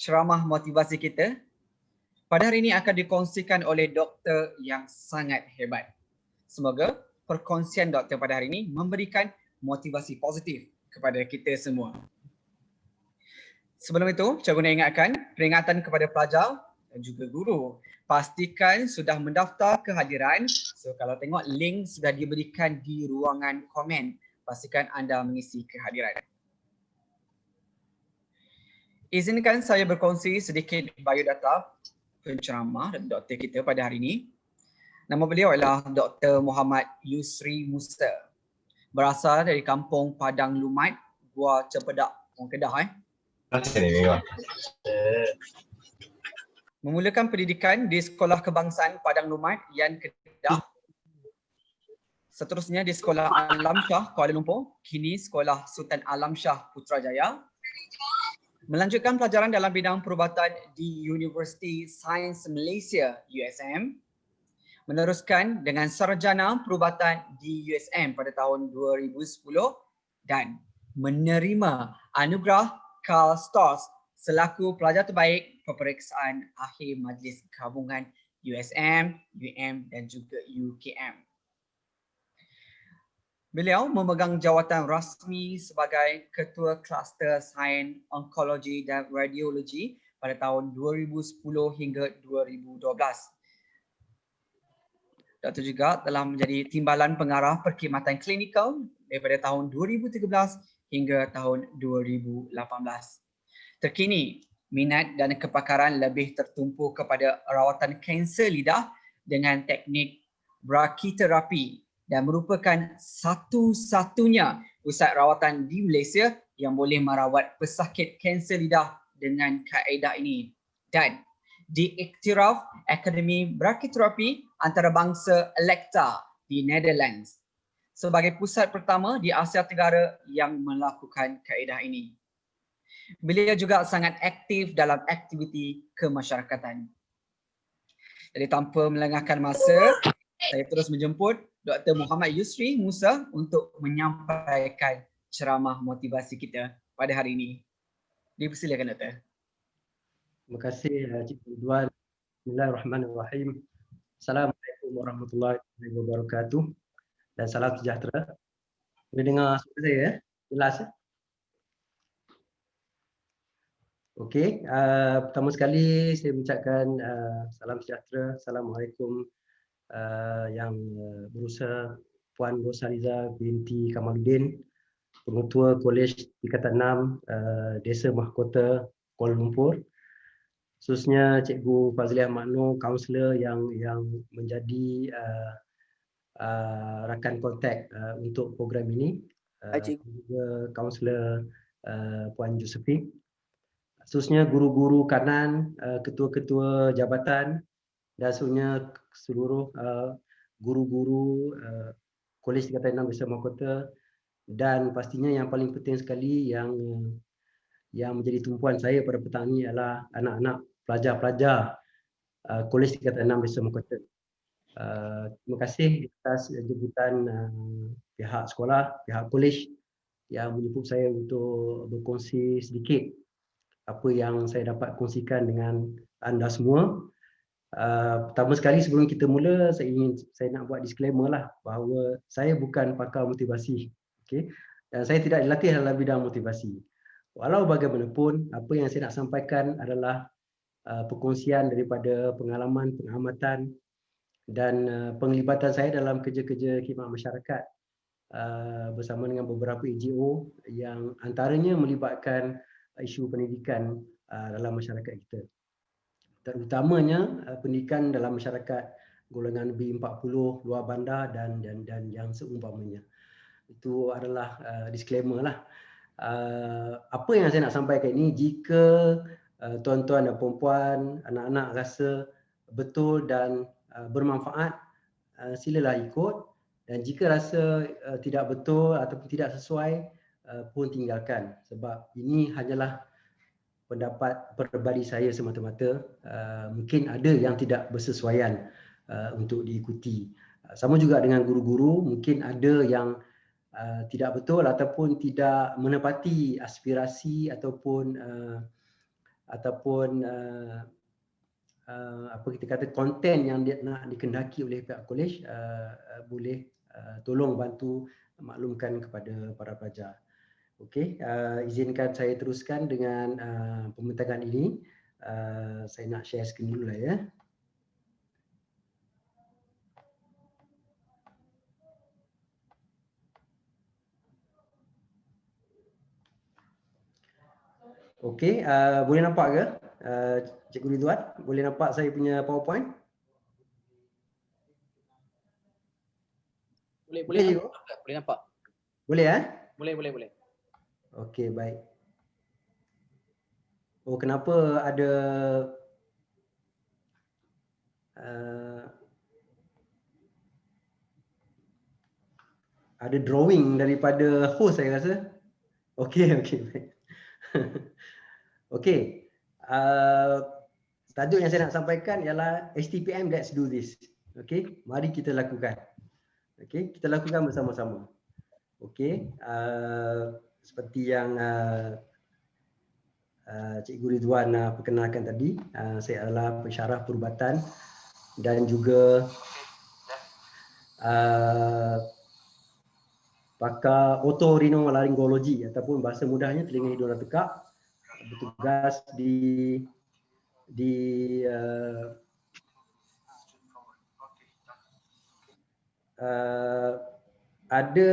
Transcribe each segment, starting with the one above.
ceramah motivasi kita pada hari ini akan dikongsikan oleh doktor yang sangat hebat. Semoga perkongsian doktor pada hari ini memberikan motivasi positif kepada kita semua. Sebelum itu, cikgu nak ingatkan peringatan kepada pelajar dan juga guru. Pastikan sudah mendaftar kehadiran. So kalau tengok link sudah diberikan di ruangan komen. Pastikan anda mengisi kehadiran. Izinkan saya berkongsi sedikit biodata penceramah dan doktor kita pada hari ini. Nama beliau adalah Dr. Muhammad Yusri Musa. Berasal dari kampung Padang Lumat, Gua Cempedak, orang Kedah. Memulakan pendidikan di Sekolah Kebangsaan Padang Lumat, Yan Kedah. Seterusnya di Sekolah Alam Shah, Kuala Lumpur. Kini Sekolah Sultan Alam Shah, Putrajaya. Melanjutkan pelajaran dalam bidang perubatan di Universiti Sains Malaysia, USM. Meneruskan dengan sarjana perubatan di USM pada tahun 2010 dan menerima anugerah Karl Stoss selaku pelajar terbaik peperiksaan akhir Majlis Gabungan USM, UM dan juga UKM. Beliau memegang jawatan rasmi sebagai Ketua Kluster Sains Onkologi dan Radiologi pada tahun 2010 hingga 2012. Doktor juga telah menjadi Timbalan Pengarah Perkhidmatan Klinikal daripada tahun 2013 hingga tahun 2018. Terkini, minat dan kepakaran lebih tertumpu kepada rawatan kanser lidah dengan teknik brachytherapy dan merupakan satu-satunya pusat rawatan di Malaysia yang boleh merawat pesakit kanser lidah dengan kaedah ini dan diiktiraf Akademi Brachytherapy Antarabangsa Elekta di Netherlands sebagai pusat pertama di Asia Tenggara yang melakukan kaedah ini. Beliau juga sangat aktif dalam aktiviti kemasyarakatan. Jadi tanpa melengahkan masa, saya terus menjemput Dr. Muhammad Yusri Musa untuk menyampaikan ceramah motivasi kita pada hari ini. Dipersilakan Dr. Terima kasih Cik Ridwan. Bismillahirrahmanirrahim. Assalamualaikum warahmatullahi wabarakatuh dan salam sejahtera. Boleh dengar suara saya ya? Jelas ya? Okey, pertama sekali saya mengucapkan salam sejahtera. Assalamualaikum yang berusaha Puan Rosaliza binti Kamaluddin, Pengetua Kolej Tingkatan 6 Desa Mahkota Kuala Lumpur. Khususnya Cikgu Fazliah Makno, kaunselor yang menjadi rakan kontak untuk program ini. Juga kaunselor Puan Josephine. Khususnya guru-guru kanan, ketua-ketua jabatan dan seluruh guru-guru Kolej Tingkatan 6 Desa Mahkota dan pastinya yang paling penting sekali yang menjadi tumpuan saya pada petang ini adalah anak-anak pelajar-pelajar Kolej Tingkatan 6 Desa Mahkota. Terima kasih atas jemputan pihak sekolah, pihak kolej yang menjemput saya untuk berkongsi sedikit apa yang saya dapat kongsikan dengan anda semua. Pertama sekali sebelum kita mula, saya nak buat disclaimer lah bahawa saya bukan pakar motivasi, okay? Dan saya tidak dilatih dalam bidang motivasi. Walau bagaimanapun, apa yang saya nak sampaikan adalah perkongsian daripada pengalaman, pengamatan dan penglibatan saya dalam kerja-kerja khidmat masyarakat bersama dengan beberapa NGO yang antaranya melibatkan isu pendidikan dalam masyarakat kita. Terutamanya pendidikan dalam masyarakat golongan B40, luar bandar dan yang seumpamanya. Itu adalah disclaimer lah. Apa yang saya nak sampaikan ini, jika tuan-tuan dan puan-puan, anak-anak rasa betul dan bermanfaat, silalah ikut, dan jika rasa tidak betul ataupun tidak sesuai pun tinggalkan, sebab ini hanyalah pendapat peribadi saya semata-mata. Mungkin ada yang tidak bersesuaian untuk diikuti. Sama juga dengan guru-guru, mungkin ada yang tidak betul ataupun tidak menepati aspirasi ataupun ataupun apa kita kata konten yang dia nak dikendaki oleh pihak kolej, boleh tolong bantu maklumkan kepada para pelajar. Okey, izinkan saya teruskan dengan pembentakan ini. Saya nak share skrin dulu lah ya. Okey, boleh nampak ke Cikgu Ridwan? Boleh nampak saya punya PowerPoint? Boleh nampak. Boleh Boleh. Okey, baik. Oh, kenapa ada drawing daripada host saya rasa. Okey, baik. Okey. Tajuk yang saya nak sampaikan ialah STPM Let's Do This. Okey, mari kita lakukan. Okey, kita lakukan bersama-sama. Okey, seperti yang Cikgu Ridwan perkenalkan tadi, saya adalah pensyarah perubatan dan juga pakar otorinolaryngologi ataupun bahasa mudahnya telinga hidung dan tekak, bertugas di ada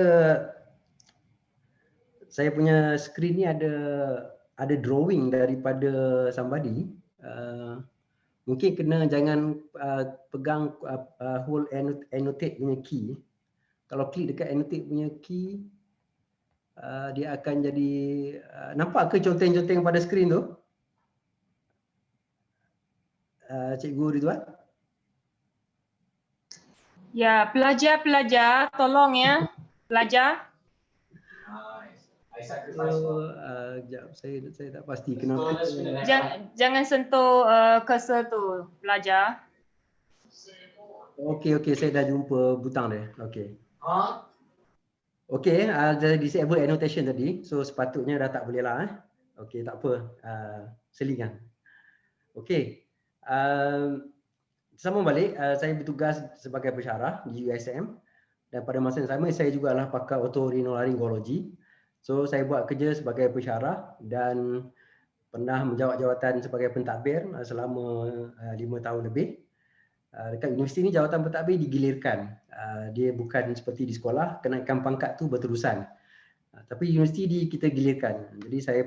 saya punya skrin ni ada drawing daripada somebody. Mungkin kena jangan pegang hold annotate punya key. Kalau klik dekat annotate punya key, dia akan jadi nampak ke conteng-conteng pada skrin tu? Cikgu Ridwan? Ya, pelajar tolong ya. Pelajar. Sekejap, saya tak pasti kenapa. Jangan sentuh cursor tu, pelajar. Okey, saya dah jumpa butang dia. Okey. Okey, ada disable annotation tadi. So sepatutnya dah tak boleh lah. Okey, tak apa. Selingan. Okey. Sambung balik, saya bertugas sebagai pensyarah di USM dan pada masa yang sama saya juga adalah pakar otorinolaryngologi. So saya buat kerja sebagai pensyarah dan pernah menjawat jawatan sebagai pentadbir selama 5 tahun lebih. Dekat universiti ni jawatan pentadbir digilirkan. Dia bukan seperti di sekolah, kenaikan pangkat tu berterusan. Tapi universiti kita gilirkan. Jadi saya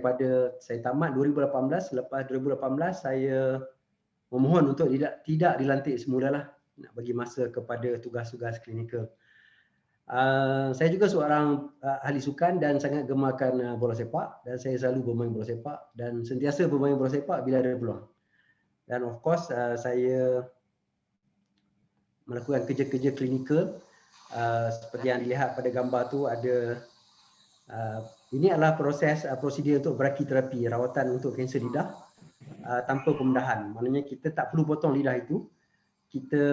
tamat 2018, selepas 2018 saya memohon untuk tidak dilantik semulalah, nak bagi masa kepada tugas-tugas klinikal. Saya juga seorang ahli sukan dan sangat gemarkan bola sepak dan saya selalu bermain bola sepak dan sentiasa bermain bola sepak bila ada peluang. Dan of course saya melakukan kerja-kerja klinikal seperti yang dilihat pada gambar tu ada ini adalah prosedur untuk brachiterapi, rawatan untuk kanser lidah tanpa pembedahan. Maknanya kita tak perlu potong lidah itu. Kita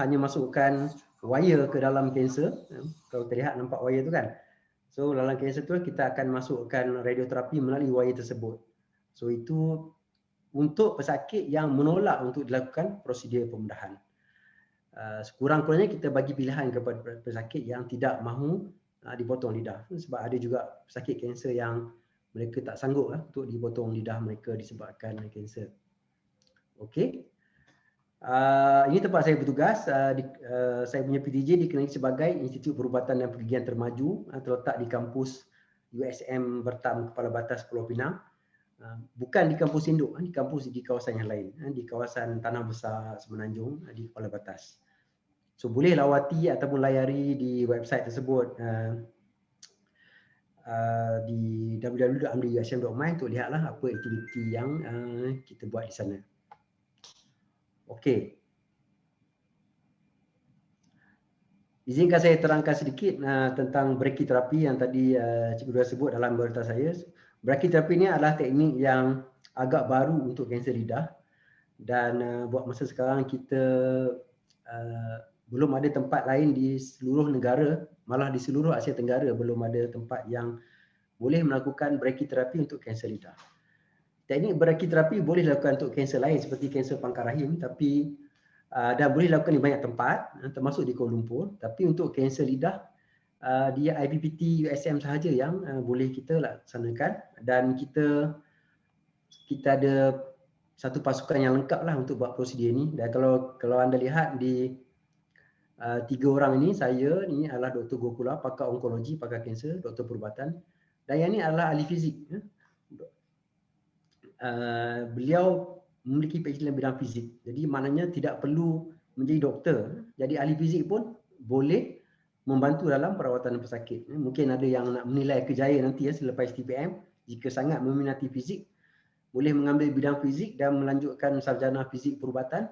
hanya masukkan wire ke dalam kanser. Kalau terlihat nampak wire tu kan. So dalam kanser tu kita akan masukkan radioterapi melalui wire tersebut. So itu untuk pesakit yang menolak untuk dilakukan prosedur pembedahan. Sekurang-kurangnya kita bagi pilihan kepada pesakit yang tidak mahu dipotong lidah. Sebab ada juga pesakit kanser yang mereka tak sanggup untuk dipotong lidah mereka disebabkan kanser. Okey. Ini tempat saya bertugas. Saya punya PTJ dikenali sebagai Institut Perubatan dan Pergigian Termaju, terletak di kampus USM Bertam Kepala Batas Pulau Pinang. Bukan di kampus induk, di kampus di kawasan yang lain, di kawasan Tanah Besar Semenanjung di Kepala Batas. So boleh lawati ataupun layari di website tersebut di www.amdiusm.my untuk lihatlah apa aktiviti yang kita buat di sana. Okey. Izinkan saya terangkan sedikit tentang brachiterapi yang tadi Cikgu dah sebut dalam berita saya. Brachiterapi ni adalah teknik yang agak baru untuk kanser lidah dan buat masa sekarang kita belum ada tempat lain di seluruh negara, malah di seluruh Asia Tenggara belum ada tempat yang boleh melakukan brachiterapi untuk kanser lidah. teknik berakiterapi boleh dilakukan untuk kanser lain seperti kanser pangkal rahim, tapi dan boleh dilakukan di banyak tempat termasuk di Kuala Lumpur. Tapi untuk kanser lidah dia IPPT USM sahaja yang boleh kita laksanakan, dan kita ada satu pasukan yang lengkap lah untuk buat prosedur ni. Dan kalau anda lihat di 3 orang ini, saya ni adalah Dr. Gokula, pakar onkologi, pakar kanser, doktor perubatan, dan yang ni adalah ahli fizik. Beliau memiliki PhD dalam bidang fizik. Jadi maknanya tidak perlu menjadi doktor. Jadi ahli fizik pun boleh membantu dalam perawatan pesakit. Mungkin ada yang nak menilai kejayaan nanti selepas STPM, jika sangat meminati fizik, boleh mengambil bidang fizik dan melanjutkan sarjana fizik perubatan.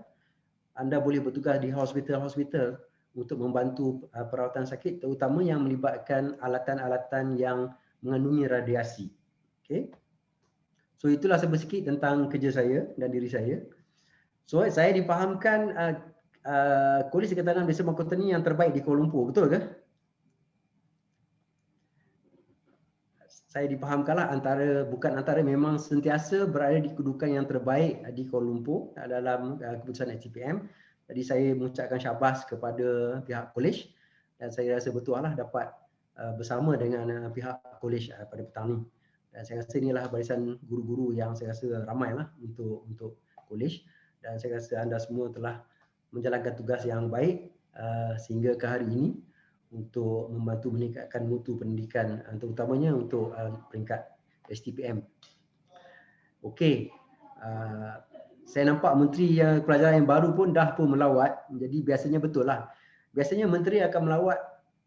Anda boleh bertugas di hospital-hospital untuk membantu perawatan sakit, terutama yang melibatkan alatan-alatan yang mengandungi radiasi. Okay. So itulah sedikit tentang kerja saya dan diri saya. So saya difahamkan Kolej Tingkatan 6 Desa Mahkota ni yang terbaik di Kuala Lumpur, betul ke? Saya difahamkanlah memang sentiasa berada di kedudukan yang terbaik di Kuala Lumpur dalam keputusan STPM. Jadi saya mengucapkan syabas kepada pihak kolej, dan saya rasa betul lah dapat bersama dengan pihak kolej pada petang ni. Dan saya rasa inilah barisan guru-guru yang saya rasa ramai lah untuk kolej, dan saya rasa anda semua telah menjalankan tugas yang baik sehingga ke hari ini untuk membantu meningkatkan mutu pendidikan, terutamanya untuk peringkat STPM. Okey, saya nampak Menteri Pelajaran yang baru pun dah pun melawat. Jadi biasanya betul lah. Biasanya Menteri akan melawat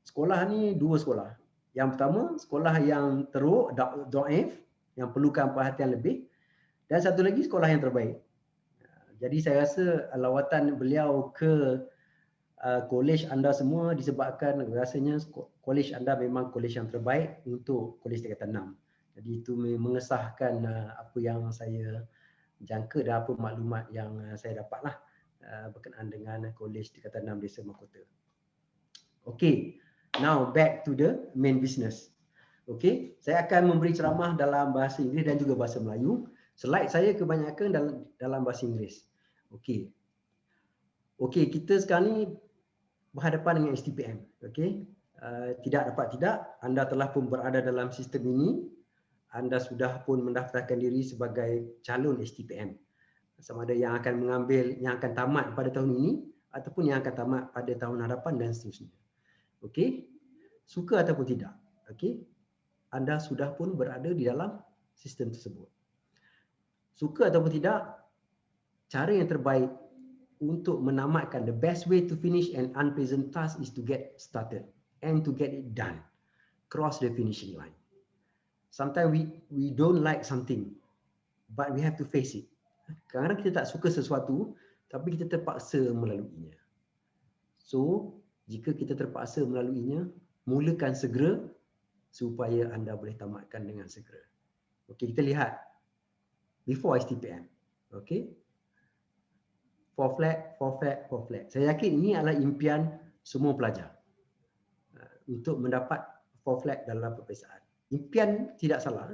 sekolah ni 2 sekolah. Yang pertama, sekolah yang teruk, dhaif, yang perlukan perhatian lebih, dan satu lagi sekolah yang terbaik. Jadi saya rasa lawatan beliau ke kolej anda semua disebabkan rasanya kolej anda memang kolej yang terbaik untuk Kolej Tingkatan 6. Jadi itu mengesahkan apa yang saya jangka dan apa maklumat yang saya dapatlah berkenaan dengan Kolej Tingkatan 6 Desa Mahkota. Okey. Now back to the main business. Okey, saya akan memberi ceramah dalam bahasa Inggeris dan juga bahasa Melayu. Slide saya kebanyakan dalam bahasa Inggeris. Okey. Okey, kita sekarang ni berhadapan dengan STPM. Okey. Tidak dapat tidak, anda telah pun berada dalam sistem ini. Anda sudah pun mendaftarkan diri sebagai calon STPM. Sama ada yang akan tamat pada tahun ini ataupun yang akan tamat pada tahun hadapan dan seterusnya. Okey, suka ataupun tidak, okey, anda sudah pun berada di dalam sistem tersebut. Suka ataupun tidak, cara yang terbaik untuk menamatkan, the best way to finish an unpleasant task is to get started and to get it done, cross the finishing line. Sometimes we don't like something, but we have to face it. Kadang-kadang kita tak suka sesuatu, tapi kita terpaksa melaluinya. So jika kita terpaksa melaluinya, mulakan segera supaya anda boleh tamatkan dengan segera. Okey, kita lihat before STPM. Okey. 4 flat. Saya yakin ini adalah impian semua pelajar untuk mendapat 4 flat dalam peperiksaan. Impian tidak salah.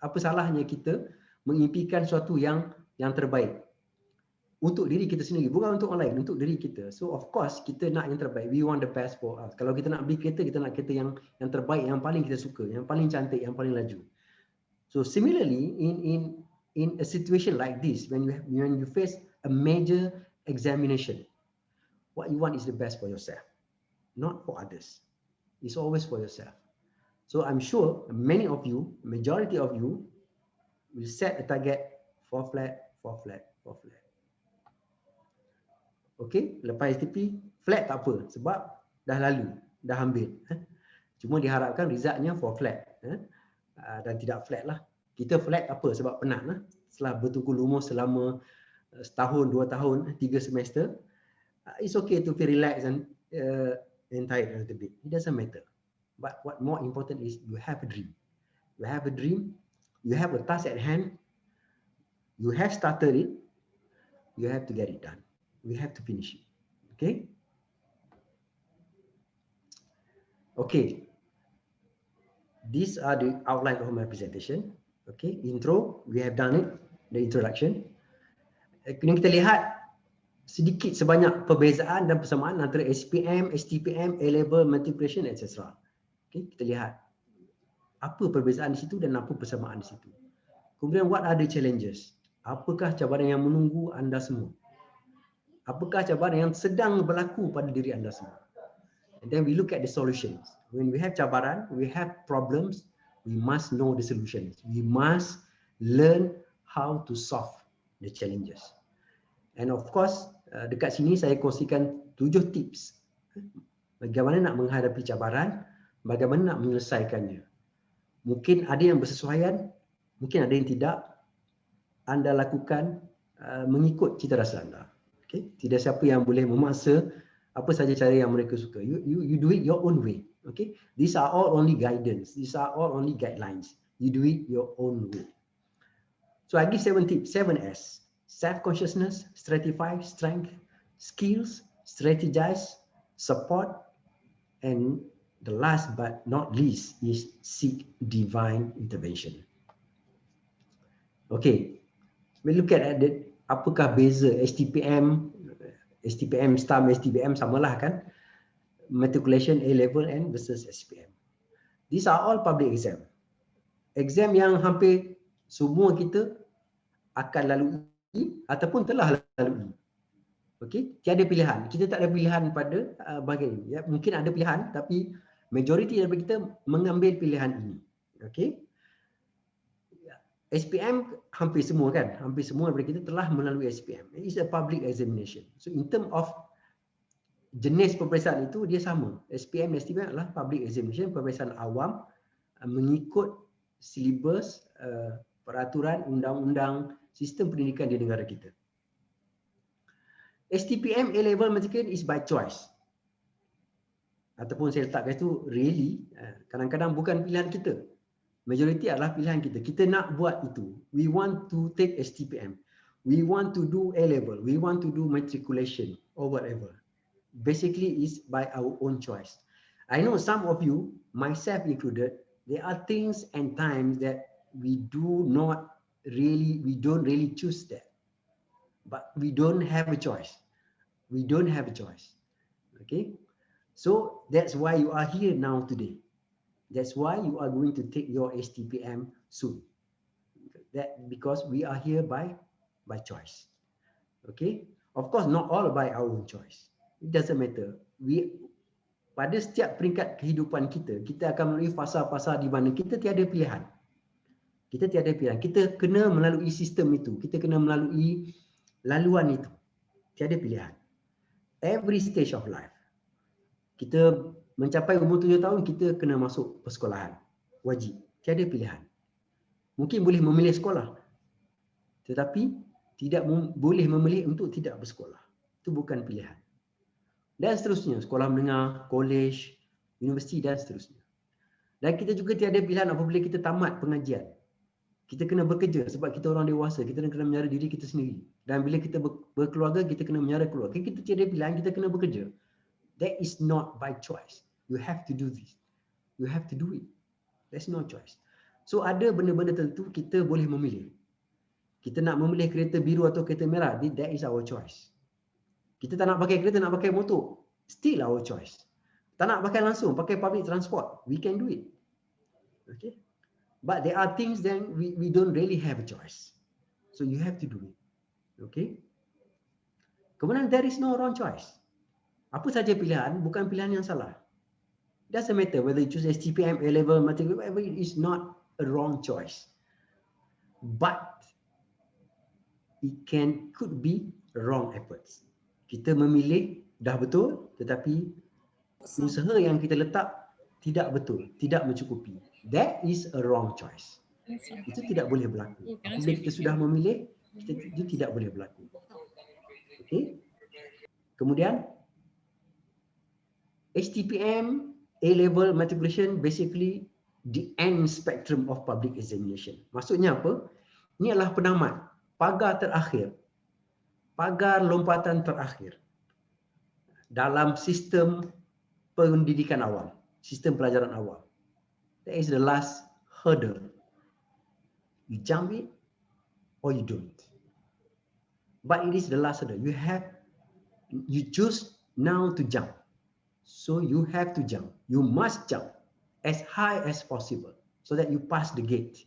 Apa salahnya kita mengimpikan sesuatu yang terbaik untuk diri kita sendiri, bukan untuk orang lain, untuk diri kita. So of course kita nak yang terbaik. We want the best for us. Kalau kita nak beli kereta, kita nak kereta yang terbaik, yang paling kita suka, yang paling cantik, yang paling laju. So similarly in a situation like this, when you face a major examination, what you want is the best for yourself, not for others. It's always for yourself. So I'm sure many of you, majority of you, will set a target 4 flat. Okey, lepas STP, flat tak apa sebab dah lalu, dah ambil. Cuma diharapkan resultnya 4 flat. Dan tidak flat lah. Kita flat apa sebab penat lah. Setelah bertunggu-lumus selama setahun, 2 tahun, 3 semester, it's okay to feel relaxed and tired a little bit. It doesn't matter. But what more important is you have a dream. You have a dream, you have a task at hand, you have started it, you have to get it done. We have to finish it. Okay? Okay. These are the outline of my presentation. Okay, intro, we have done it. the introduction. Kemudian kita lihat sedikit sebanyak perbezaan dan persamaan antara SPM, STPM, A-level, matriculation, etc. Okay, kita lihat apa perbezaan di situ dan apa persamaan di situ. Kemudian what are the challenges? Apakah cabaran yang menunggu anda semua? Apakah cabaran yang sedang berlaku pada diri anda semua? And then we look at the solutions. When we have cabaran, we have problems, we must know the solutions. We must learn how to solve the challenges. And of course, dekat sini saya kongsikan 7 tips bagaimana nak menghadapi cabaran, bagaimana nak menyelesaikannya. Mungkin ada yang bersesuaian, mungkin ada yang tidak. Anda lakukan mengikut cita rasa anda. Okay? Tidak siapa yang boleh memaksa apa saja cara yang mereka suka. You do it your own way. Okay? These are all only guidance. These are all only guidelines. You do it your own way. So I give 7 tips, 7S. Self-consciousness, stratify, strength, skills, strategize, support, and the last but not least is seek divine intervention. Okay, we look at it. Apakah beza STPM, STM, STBM samalah kan? Matriculation, A-level and versus SPM. These are all public exam. Exam yang hampir semua kita akan lalui ataupun telah lalui. Okey, tiada pilihan. Kita tak ada pilihan pada bahagian ini. Ya, mungkin ada pilihan tapi majoriti daripada kita mengambil pilihan ini. Okey. SPM hampir semua kan? Hampir semua daripada kita telah melalui SPM. It is a public examination. So in term of jenis peperiksaan itu dia sama. SPM dan STPM adalah public examination, peperiksaan awam mengikut silibus peraturan undang-undang sistem pendidikan di negara kita. STPM A-level matriculation is by choice. Ataupun saya letakkan itu really kadang-kadang bukan pilihan kita. Majoriti adalah pilihan kita. Kita nak buat itu. We want to take STPM. We want to do A-level. We want to do matriculation or whatever. Basically is by our own choice. I know some of you, myself included, there are things and times that we don't really choose that. But we don't have a choice. We don't have a choice. Okay? So that's why you are here now today. That's why you are going to take your STPM soon. That because we are here by choice. Okay? Of course, not all by our own choice. It doesn't matter. Pada setiap peringkat kehidupan kita, kita akan melalui fasa-fasa di mana kita tiada pilihan. Kita tiada pilihan. Kita kena melalui sistem itu. Kita kena melalui laluan itu. Tiada pilihan. Every stage of life. Kita mencapai umur 7 tahun, kita kena masuk persekolahan. Wajib. Tiada pilihan. Mungkin boleh memilih sekolah. Tetapi tidak boleh memilih untuk tidak bersekolah. Itu bukan pilihan. Dan seterusnya. Sekolah menengah, college, universiti dan seterusnya. Dan kita juga tiada pilihan apabila kita tamat pengajian. Kita kena bekerja sebab kita orang dewasa. Kita kena menyara diri kita sendiri. Dan bila kita berkeluarga, kita kena menyara keluarga. Kita tiada pilihan, kita kena bekerja. That is not by choice. You have to do this. You have to do it. There's no choice. So ada benda-benda tertentu kita boleh memilih. Kita nak memilih kereta biru atau kereta merah, that is our choice. Kita tak nak pakai kereta, nak pakai motor, still our choice. Tak nak pakai langsung, pakai public transport, we can do it. Okay? But there are things that we don't really have a choice. So you have to do it. Okay? Kemudian there is no wrong choice. Apa saja pilihan, bukan pilihan yang salah. Doesn't matter whether you choose STPM, A-level, matriculation, whatever, it is not a wrong choice. But it could be wrong efforts. Kita memilih dah betul, tetapi usaha yang kita letak tidak betul, tidak mencukupi. That is a wrong choice. Itu tidak boleh berlaku. Apabila kita sudah memilih, itu tidak boleh berlaku. Okay? Kemudian STPM, A-level, matriculation, basically the end spectrum of public examination. Maksudnya apa? Ini adalah penamat, pagar terakhir, pagar lompatan terakhir dalam sistem pendidikan awam, sistem pelajaran awam. That is the last hurdle. You jump it or you don't. But it is the last order. You choose now to jump. So you have to jump. You must jump as high as possible so that you pass the gate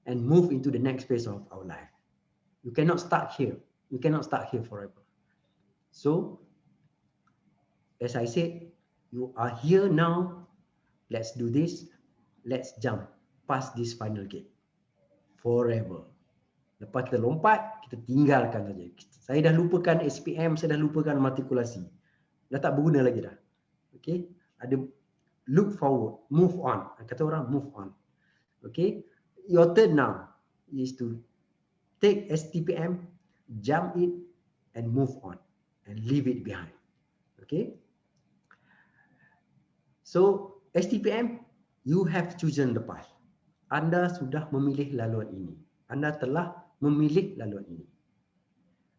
and move into the next phase of our life. You cannot start here. You cannot start here forever. So, as I said, you are here now. Let's do this. Let's jump past this final gate forever. Lepas kita lompat, kita tinggalkan saja. Saya dah lupakan SPM, saya dah lupakan matrikulasi. Dah tak berguna lagi dah. Okay? Ada look forward, move on. Kata orang move on. Okay? Your turn now is to take STPM, jump it, and move on, and leave it behind. Okay? So, STPM, you have chosen the path. Anda sudah memilih laluan ini. Anda telah memilih laluan ini.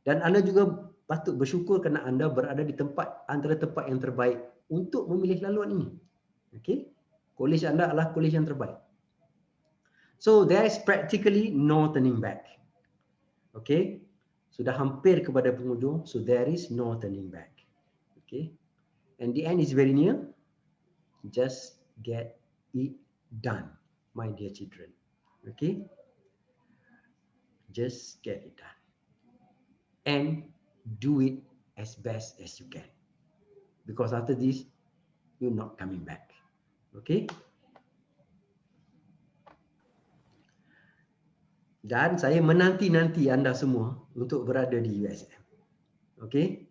Dan anda juga patut bersyukur kerana anda berada di antara tempat yang terbaik untuk memilih laluan ini. Okay? Kolej anda adalah kolej yang terbaik. So, there is practically no turning back. Okay? Sudah hampir kepada penghujung, so there is no turning back. Okay? And the end is very near. Just get it done, my dear children. Okay? Just get it done. And do it as best as you can. Because after this, you're not coming back. Okay? Dan saya menanti-nanti anda semua untuk berada di USM. Okay?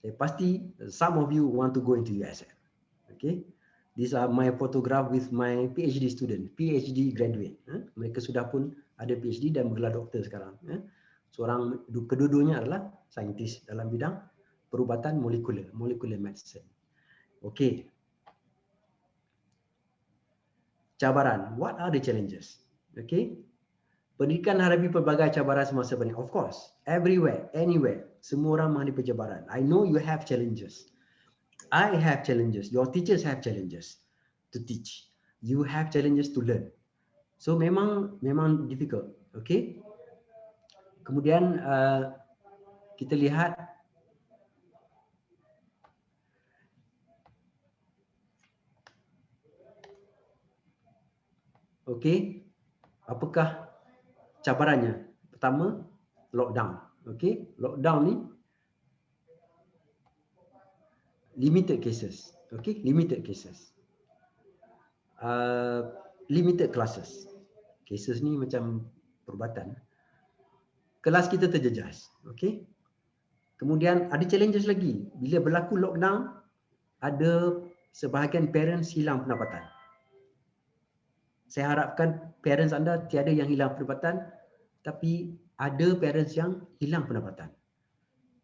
Saya pasti some of you want to go into USM. Okay? These are my photograph with my PhD student, PhD graduate. Mereka sudah pun ada PhD dan bergelar doktor sekarang. Kedua-duanya adalah saintis dalam bidang perubatan molecular medicine. Okay. Cabaran. What are the challenges? Okay. Pendidikan hadapi pelbagai cabaran semasa pandemik. Of course, everywhere, anywhere, semua orang menghadapi cabaran. I know you have challenges. I have challenges. Your teachers have challenges to teach. You have challenges to learn. So memang difficult. Okay. Kemudian kita lihat okay, apakah cabarannya? Pertama, lockdown. Okay, lockdown ni limited cases. Okay, limited cases. Limited classes. Cases ni macam perubatan. Kelas kita terjejas. Okay. Kemudian ada challenges lagi. Bila berlaku lockdown, ada sebahagian parents hilang pendapatan. Saya harapkan parents anda tiada yang hilang pendapatan, tapi ada parents yang hilang pendapatan.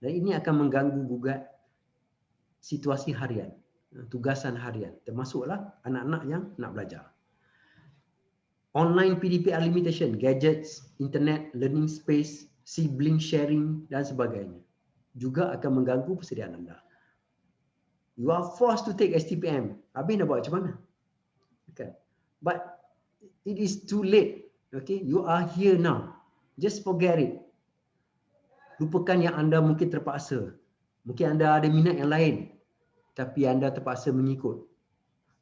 Dan ini akan mengganggu gugat situasi harian, tugasan harian, termasuklah anak-anak yang nak belajar. Online PDPR limitation, gadgets, internet, learning space, sibling sharing dan sebagainya juga akan mengganggu persediaan anda. You are forced to take STPM. Habis nak buat macam mana? Okay. But it is too late. Okay, you are here now. Just forget it. Lupakan yang anda mungkin terpaksa. Mungkin anda ada minat yang lain, tapi anda terpaksa mengikut.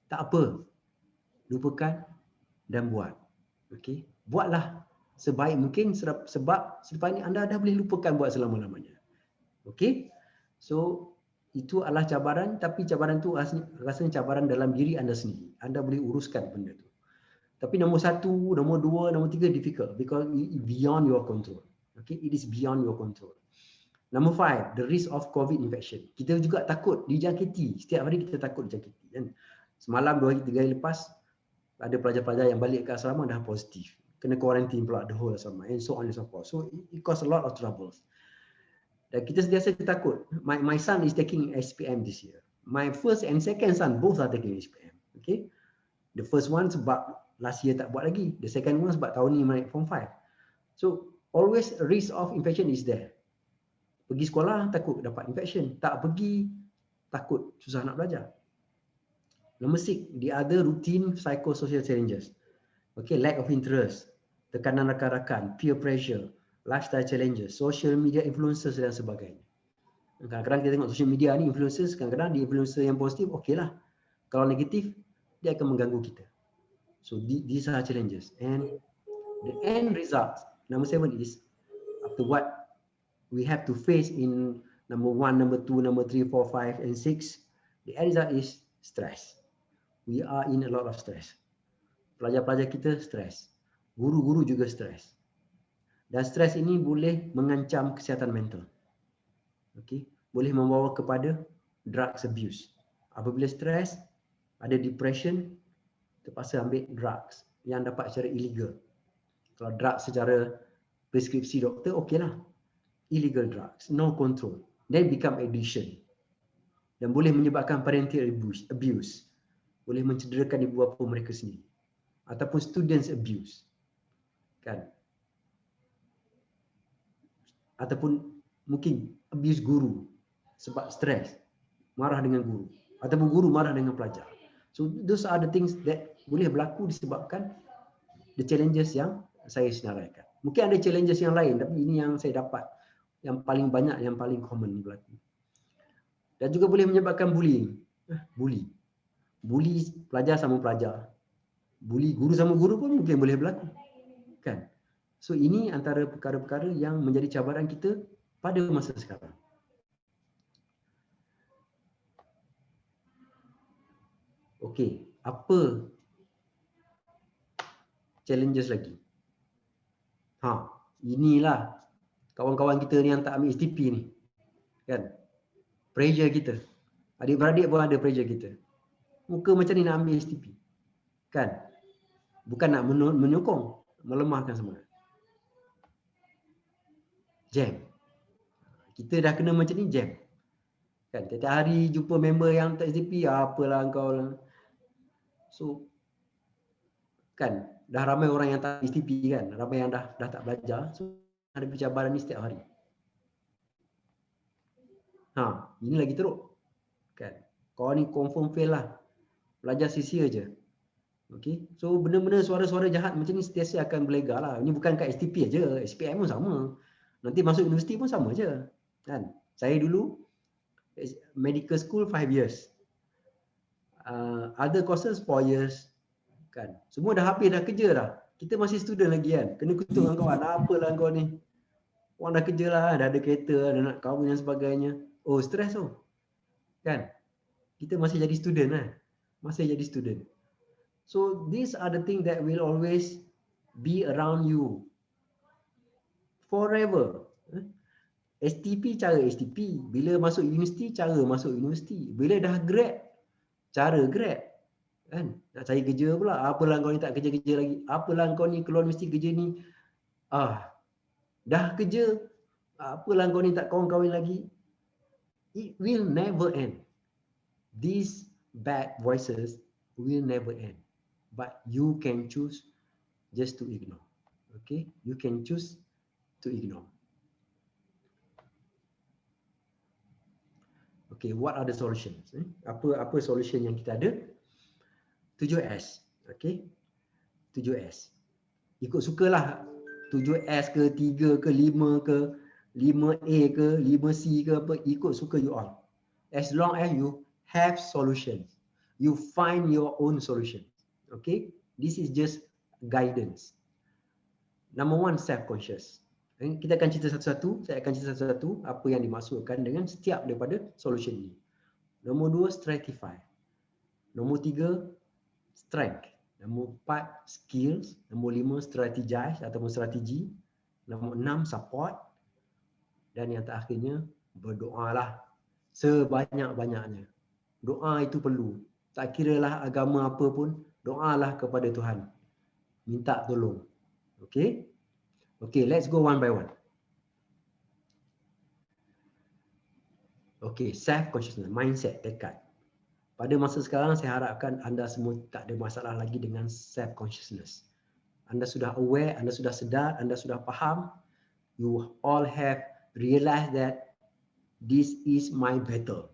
Tak apa. Lupakan dan buat. Okay, buatlah sebaik mungkin sebab selepas ini anda dah boleh lupakan buat selama-lamanya. Okay, so itu adalah cabaran, tapi cabaran tu rasanya cabaran dalam diri anda sendiri. Anda boleh uruskan benda tu. Tapi nombor 1, nombor 2, nombor 3 difficult because it beyond your control. Okay, it is beyond your control. Number 5, the risk of COVID infection. Kita juga takut dijangkiti. Setiap hari kita takut dijangkiti. Kan? Semalam 2 hari 3 hari lepas ada pelajar-pelajar yang balik ke asrama dah positif. Kena quarantine pula the whole asrama and so on and so forth. So it cause a lot of troubles. Dan kita sentiasa takut. My son is taking SPM this year. My first and second son both are taking SPM. Okay. The first one sebab last year tak buat lagi. The second one sebab tahun ni naik form 5. So always risk of infection is there. Pergi sekolah takut dapat infection. Tak pergi takut susah nak belajar. Number 6, the other routine psychosocial challenges. Okay, lack of interest. tekanan rakan-rakan, peer pressure, lifestyle challenges, social media influencers dan sebagainya. Kadang-kadang kita tengok social media ni influencers, kadang-kadang di influencer yang positif, okeylah. Kalau negatif, dia akan mengganggu kita. So these are challenges. And the end result, number 7 is, after what we have to face in number 1, number 2, number 3, 4, 5, and 6, the end result is stress. We are in a lot of stress. Pelajar-pelajar kita stres. Guru-guru juga stres. Dan stres ini boleh mengancam kesihatan mental. Okay? Boleh membawa kepada drugs abuse. Apabila stres, ada depression, terpaksa ambil drugs yang dapat secara illegal. Kalau drugs secara preskripsi doktor, okeylah. Illegal drugs, no control. Then become addiction. Dan boleh menyebabkan parental abuse. Boleh mencederakan ibu bapa mereka sendiri. Ataupun students abuse. Kan? Ataupun mungkin abuse guru sebab stres, marah dengan guru. Ataupun guru marah dengan pelajar. So those are the things that boleh berlaku disebabkan the challenges yang saya senaraikan. Mungkin ada challenges yang lain, tapi ini yang saya dapat yang paling banyak, yang paling common berlaku. Dan juga boleh menyebabkan bullying. Bully pelajar sama pelajar. Bully guru sama guru pun mungkin boleh berlaku. Kan? So ini antara perkara-perkara yang menjadi cabaran kita pada masa sekarang. Okey, apa challenges lagi? Inilah kawan-kawan kita ni yang tak ambil STP ni. Kan? Pressure kita. Adik-beradik pun ada pressure kita. Muka macam ni nak ambil STP. Kan? Bukan nak menyokong, melemahkan semangat. Jam. Kita dah kena macam ni jam. Kan? Tiap hari jumpa member yang tak STP, apalah kau lah. So, kan, dah ramai orang yang tak STP kan, ramai yang dah tak belajar. So, ada pencabaran ni setiap hari. Ini lagi teruk. Kan? Kau ni confirm fail lah. Belajar sia-sia je. Okay? So, benda-benda suara-suara jahat macam ni sentiasa akan berlegar lah. Ini bukan kat STP aja, SPM pun sama. Nanti masuk universiti pun sama je. Kan? Saya dulu medical school 5 years. Other courses 4 years. Kan? Semua dah habis, dah kerja dah. Kita masih student lagi kan. Kena kutuk dengan kawan. Apalah kau ni. Orang dah kerja lah, dah ada kereta, dah nak kahwin dan sebagainya. Oh, stres tu. Kan? Kita masih jadi student lah. Masih jadi student. So, these are the things that will always be around you. Forever. STP, cara STP. Bila masuk universiti, cara masuk universiti. Bila dah grad, cara grad. Kan? Nak cari kerja pula. Apalah kau ni tak kerja-kerja lagi. Apalah kau ni keluar universiti kerja ni. Dah kerja. Apalah kau ni tak kahwin-kahwin lagi. It will never end. These bad voices will never end. But you can choose just to ignore. Okay? You can choose to ignore. Okay, what are the solutions? Apa solution yang kita ada? 7S. Okay? 7S. Ikut sukalah 7S ke, 3 ke, 5 ke, 5A ke, 5C ke apa, ikut suka you all. As long as you have solutions. You find your own solution. Okay? This is just guidance. Number 1, self-conscious. Kita akan cerita satu-satu, saya akan cerita satu-satu apa yang dimaksudkan dengan setiap daripada solution ini. Nombor 2, stratify. Nombor 3, strength. Nombor 4, skills. Nombor 5, strategize ataupun strategi. Nombor 6, support. Dan yang terakhirnya, berdoalah sebanyak-banyaknya. Doa itu perlu. Tak kiralah agama apa pun, doalah kepada Tuhan. Minta tolong. Okay? Okay, let's go one by one. Okay, self-consciousness, mindset, tekad. Pada masa sekarang, saya harapkan anda semua tak ada masalah lagi dengan self-consciousness. Anda sudah aware, anda sudah sedar, anda sudah faham. You all have realized that this is my battle.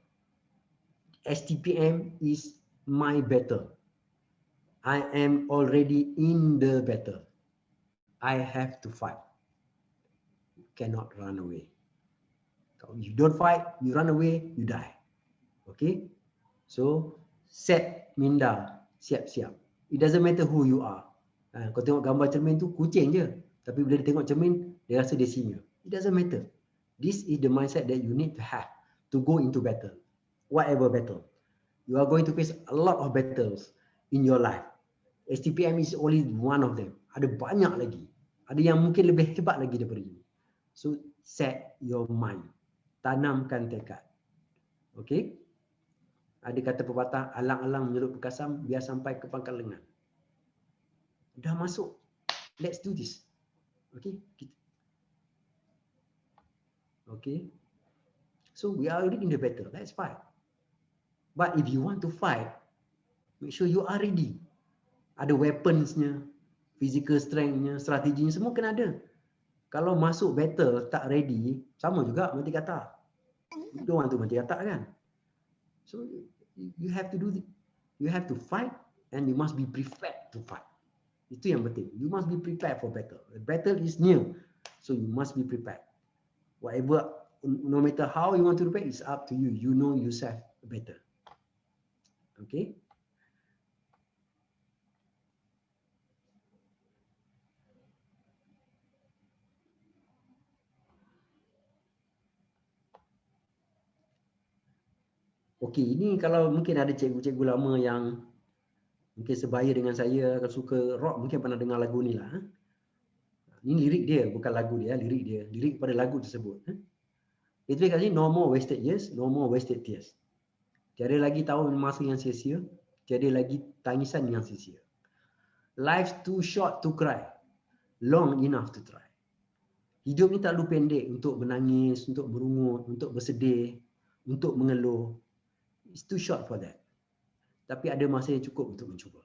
STPM is my battle. I am already in the battle. I have to fight. You cannot run away. If you don't fight, you run away, you die. Okay? So, set minda, siap-siap. It doesn't matter who you are. Kau tengok gambar cermin tu, kucing je. Tapi bila dia tengok cermin, dia rasa dia senior. It doesn't matter. This is the mindset that you need to have to go into battle. Whatever battle. You are going to face a lot of battles in your life. STPM is only one of them. Ada banyak lagi. Ada yang mungkin lebih hebat lagi daripada ini. So, set your mind. Tanamkan tekad. Okay? Ada kata pepatah, alang-alang menyelut bekasam, biar sampai ke pangkal lengan. Dah masuk. Let's do this. Okay? Okay? So, we are already in the battle. Let's fight. But if you want to fight, make sure you are ready. Ada weaponsnya, physical strength-nya, strateginya, semua kena ada. Kalau masuk battle tak ready, sama juga mati kata. You don't want to mati kata kan? So you have to do you have to fight and you must be prepared to fight. Itu yang penting. You must be prepared for battle. The battle is near. So you must be prepared. Whatever, no matter how you want to prepare, it's up to you. You know yourself better. Okay? Okey, ini kalau mungkin ada cikgu-cikgu lama yang mungkin sebaya dengan saya, kalau suka rock mungkin pernah dengar lagu ni lah. Ini lirik dia, bukan lagu dia, lirik dia. Lirik pada lagu tersebut. Itu kat sini, no more wasted years, no more wasted tears. Tiada lagi tahun masa yang sia-sia, tiada lagi tangisan yang sia-sia. Life's too short to cry, long enough to try. Hidup ni terlalu pendek untuk menangis, untuk merungut, untuk bersedih, untuk mengeluh. It's too short for that. Tapi ada masa yang cukup untuk mencuba.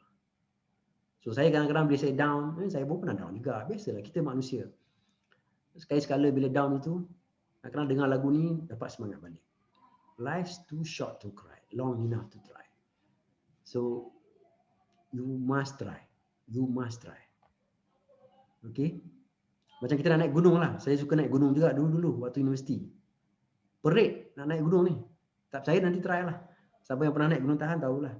So saya kadang-kadang bila saya down, saya pun pernah down juga. Biasalah, kita manusia. Sekali-sekala bila down itu, kadang-kadang dengar lagu ni dapat semangat balik. Life's too short to cry, long enough to try. So you must try. You must try. Okay? Macam kita nak naik gunung lah. Saya suka naik gunung juga dulu-dulu waktu universiti. Perit nak naik gunung ni. Tak percaya nanti try lah. Siapa yang pernah naik gunung tahan tahulah.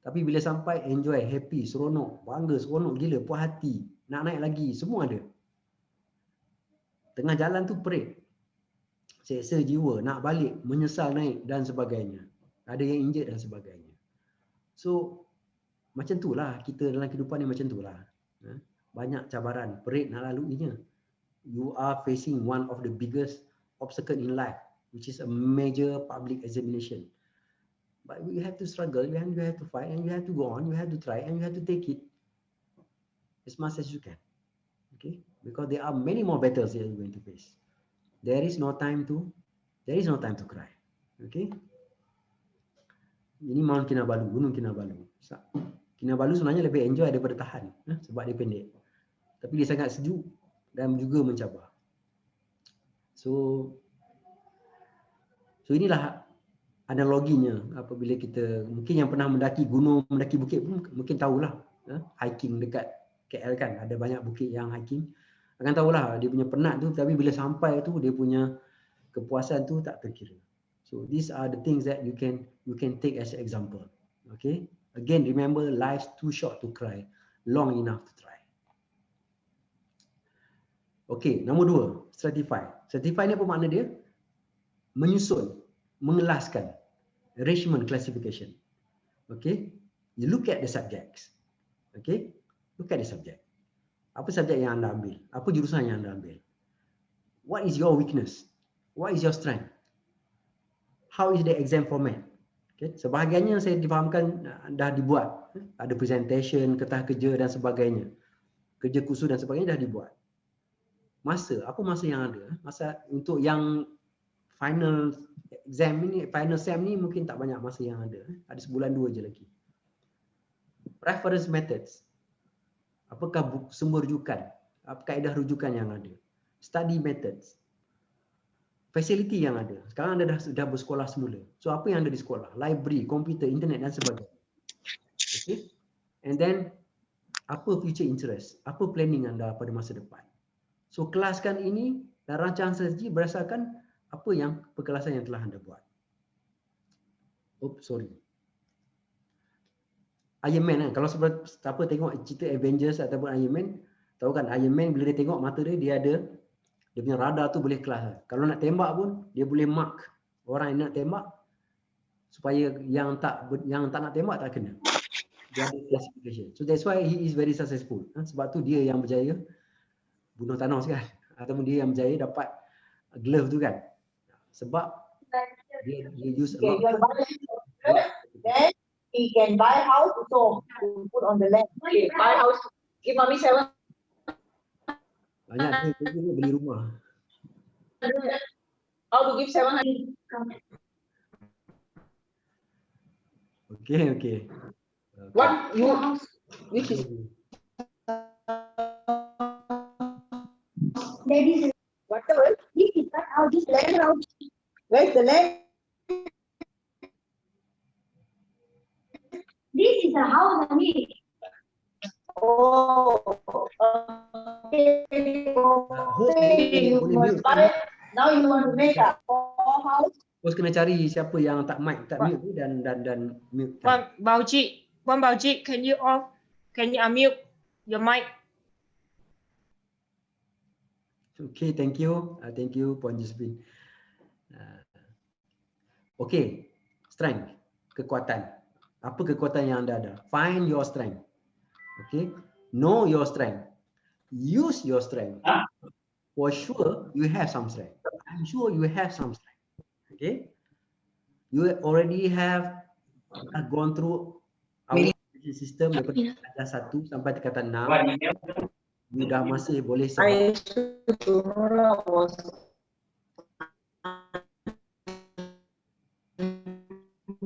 Tapi bila sampai enjoy, happy, seronok, bangga, seronok gila, puas hati, nak naik lagi, semua ada. Tengah jalan tu perit. Seksa jiwa, nak balik, menyesal naik dan sebagainya. Ada yang injured dan sebagainya. So, macam tu lah kita dalam kehidupan ni, macam tu lah. Banyak cabaran, perit nak laluinya. You are facing one of the biggest obstacle in life, which is a major public examination. But you have to struggle, you have to fight, and you have to go on, you have to try, and you have to take it as much as you can. Okay? Because there are many more battles that you're going to face. There is no time to cry. Okay? Ini Mount Kinabalu, Gunung Kinabalu. Kinabalu sebenarnya lebih enjoy daripada tahan, sebab dia pendek. Tapi dia sangat sejuk dan juga mencabar. So inilah analoginya apabila kita, mungkin yang pernah mendaki gunung, mendaki bukit pun mungkin tahulah. Hiking dekat KL kan, ada banyak bukit yang hiking. Akan tahulah dia punya penat tu, tapi bila sampai tu dia punya kepuasan tu tak terkira. So these are the things that you can take as an example. Okay? Again, remember, life's too short to cry, long enough to try. Okay, nombor 2, stratify. Stratify ni apa makna dia? Menyusun, mengelaskan, arrangement, classification. Okay, you look at the subjects. Okay, look at the subject. Apa subjek yang anda ambil? Apa jurusan yang anda ambil? What is your weakness? What is your strength? How is the exam format? Okay, sebahagiannya saya difahamkan dah dibuat. Ada presentation, kertas kerja dan sebagainya. Kerja khusus dan sebagainya dah dibuat. Masa, apa masa yang ada? Masa untuk yang final exam ni, final sem ni mungkin tak banyak masa yang ada. Ada sebulan 2 je lagi. Reference methods. Apakah sumber rujukan? Apa kaedah rujukan yang ada? Study methods. Facility yang ada. Sekarang anda dah bersekolah semula. So apa yang ada di sekolah? Library, komputer, internet dan sebagainya. Okay? And then apa future interest, apa planning anda pada masa depan. So kelaskan ini dan rancang strategi berdasarkan apa yang perkelasan yang telah anda buat. Sorry. Iron Man kan, kalau siapa tengok cerita Avengers ataupun Iron Man, tahu kan Iron Man bila dia tengok mata dia ada, dia punya radar tu boleh kelas. Kalau nak tembak pun dia boleh mark orang yang nak tembak supaya yang tak nak tembak tak kena. Dia ada classification. So that's why he is very successful. Sebab tu dia yang berjaya bunuh Thanos kan, ataupun dia yang berjaya dapat glove tu kan. Sebab dia use a lot. Then he can buy house also to put on the land. Okay, buy house. Give mommy 700. Banyak dia beli rumah. How to give 700? Okay. What you? Which is? Ladies, whatever. This is not how this land out. Where's the land? This is a house, honey. Oh, okay. You must buy it. Now you want to make a house. Bos kena cari siapa yang tak mic, tak mute tu dan mute. Wan Baoji, can you unmute your mic? Okay, thank you. Thank you, Puan Josephine. Okay, strength, kekuatan. Apa kekuatan yang anda ada? Find your strength. Okay, know your strength. Use your strength. For sure, you have some strength. I'm sure you have some strength. Okay, you already have gone through our system daripada tingkatan 1 sampai tingkatan 6. You dah masih boleh I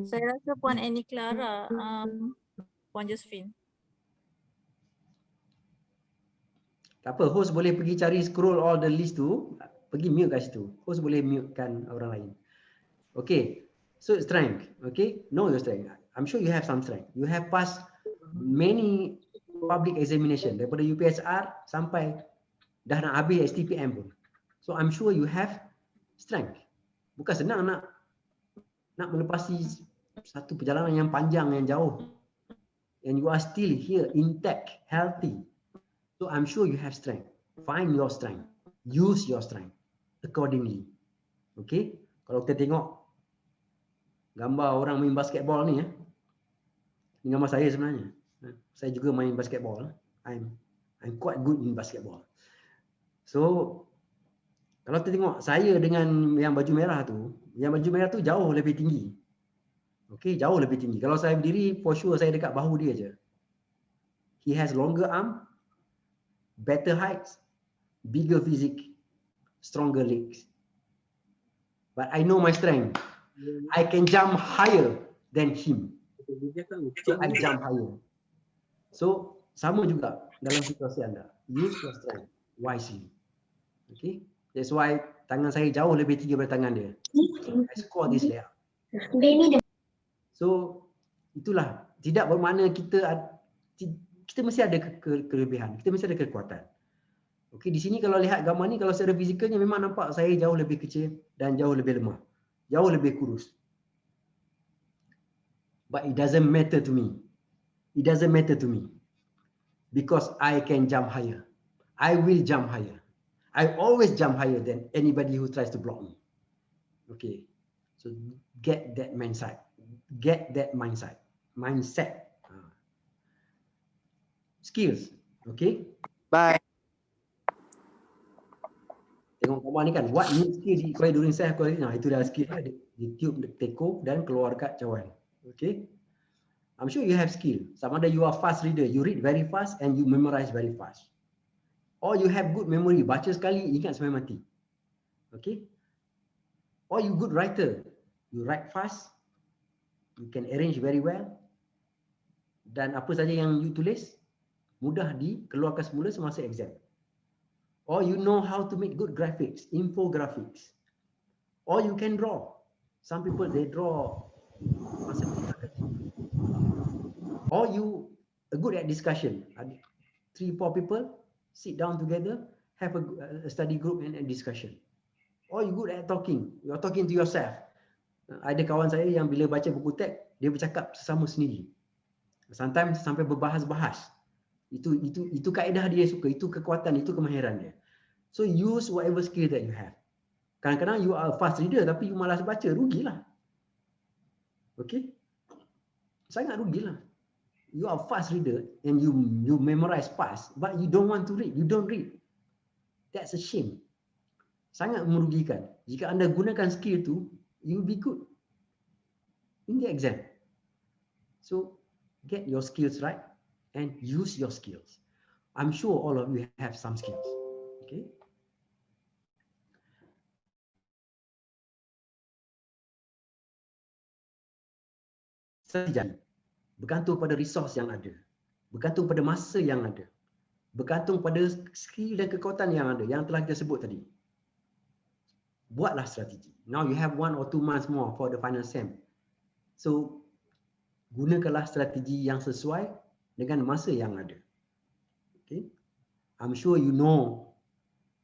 Saya rasa Puan Annie Clara, Puan Josephine. Tak apa, host boleh pergi cari scroll all the list tu, pergi mute kat situ. Host boleh mutekan orang lain. Okay, so strength. Okay, know your strength. I'm sure you have some strength. You have passed many public examination daripada UPSR sampai dah nak habis STPM pun. So I'm sure you have strength. Bukan senang nak melepasi satu perjalanan yang panjang, yang jauh. And you are still here, intact, healthy. So I'm sure you have strength. Find your strength. Use your strength accordingly. Okay? Kalau kita tengok gambar orang main basketball ni, ini gambar saya sebenarnya. Saya juga main basketball. I'm quite good in basketball. So kalau kita tengok saya dengan yang baju merah tu, jauh lebih tinggi. Okay, jauh lebih tinggi. Kalau saya berdiri, for sure saya dekat bahu dia je. He has longer arm, better height, bigger physique, stronger legs. But I know my strength. I can jump higher than him. So I jump higher. So sama juga dalam situasi anda. Use your strength wisely. Okay, that's why tangan saya jauh lebih tinggi daripada tangan dia. I score this layout. So itulah, tidak bermakna kita mesti ada kelebihan, kita mesti ada kekuatan. Okey, di sini kalau lihat gambar ni, kalau secara fizikalnya memang nampak saya jauh lebih kecil dan jauh lebih lemah, jauh lebih kurus. But it doesn't matter to me. It doesn't matter to me because I can jump higher. I will jump higher. I always jump higher than anybody who tries to block me. Okay, so get that mindset. Get that mindset. Skills. Okay. Bye. Tengok gambar ni kan, what new skill required during self quarantine. Itu dah skill dia tiup teko dan keluar kat cawan. Okay. I'm sure you have skill. Sama ada you are fast reader, you read very fast and you memorize very fast. Or you have good memory, baca sekali ingat sampai mati. Okay. Or you good writer, you write fast, you can arrange very well. Dan apa saja yang you tulis mudah dikeluarkan semula semasa exam. Or you know how to make good graphics, infographics. Or you can draw. Some people they draw. Or you are good at discussion. 3-4 people, sit down together, have a study group and a discussion. Oh, you good at talking. You're talking to yourself. Ada kawan saya yang bila baca buku teks, dia bercakap sesama sendiri. Sometimes sampai berbahas-bahas. Itu kaedah dia suka, itu kekuatan, itu kemahiran dia. So use whatever skill that you have. Kadang-kadang you are a fast reader tapi you malas baca, rugilah. Okay? Sangat rugilah. You are a fast reader and you memorize fast, but you don't want to read. You don't read. That's a shame. Sangat merugikan. Jika anda gunakan skill tu, you will be good in the exam. So get your skills right and use your skills. I'm sure all of you have some skills. Okay. Strategi bergantung pada resource yang ada, bergantung pada masa yang ada, bergantung pada skill dan kekuatan yang ada, yang telah kita sebut tadi. Buatlah strategi. Now you have 1 or 2 months more for the final sem. So gunakanlah strategi yang sesuai dengan masa yang ada. Okay. I'm sure you know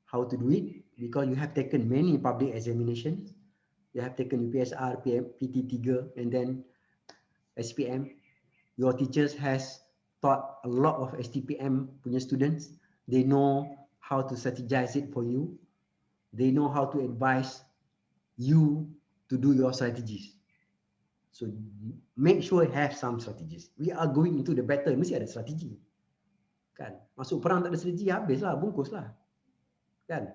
how to do it because you have taken many public examinations. You have taken UPSR, PT3 and then SPM. Your teachers has taught a lot of STPM punya students. They know how to strategize it for you. They know how to advise you to do your strategies. So make sure you have some strategies. We are going into the battle, mesti ada strategi. Kan? Masuk perang tak ada strategi, habislah, bungkuslah. Kan?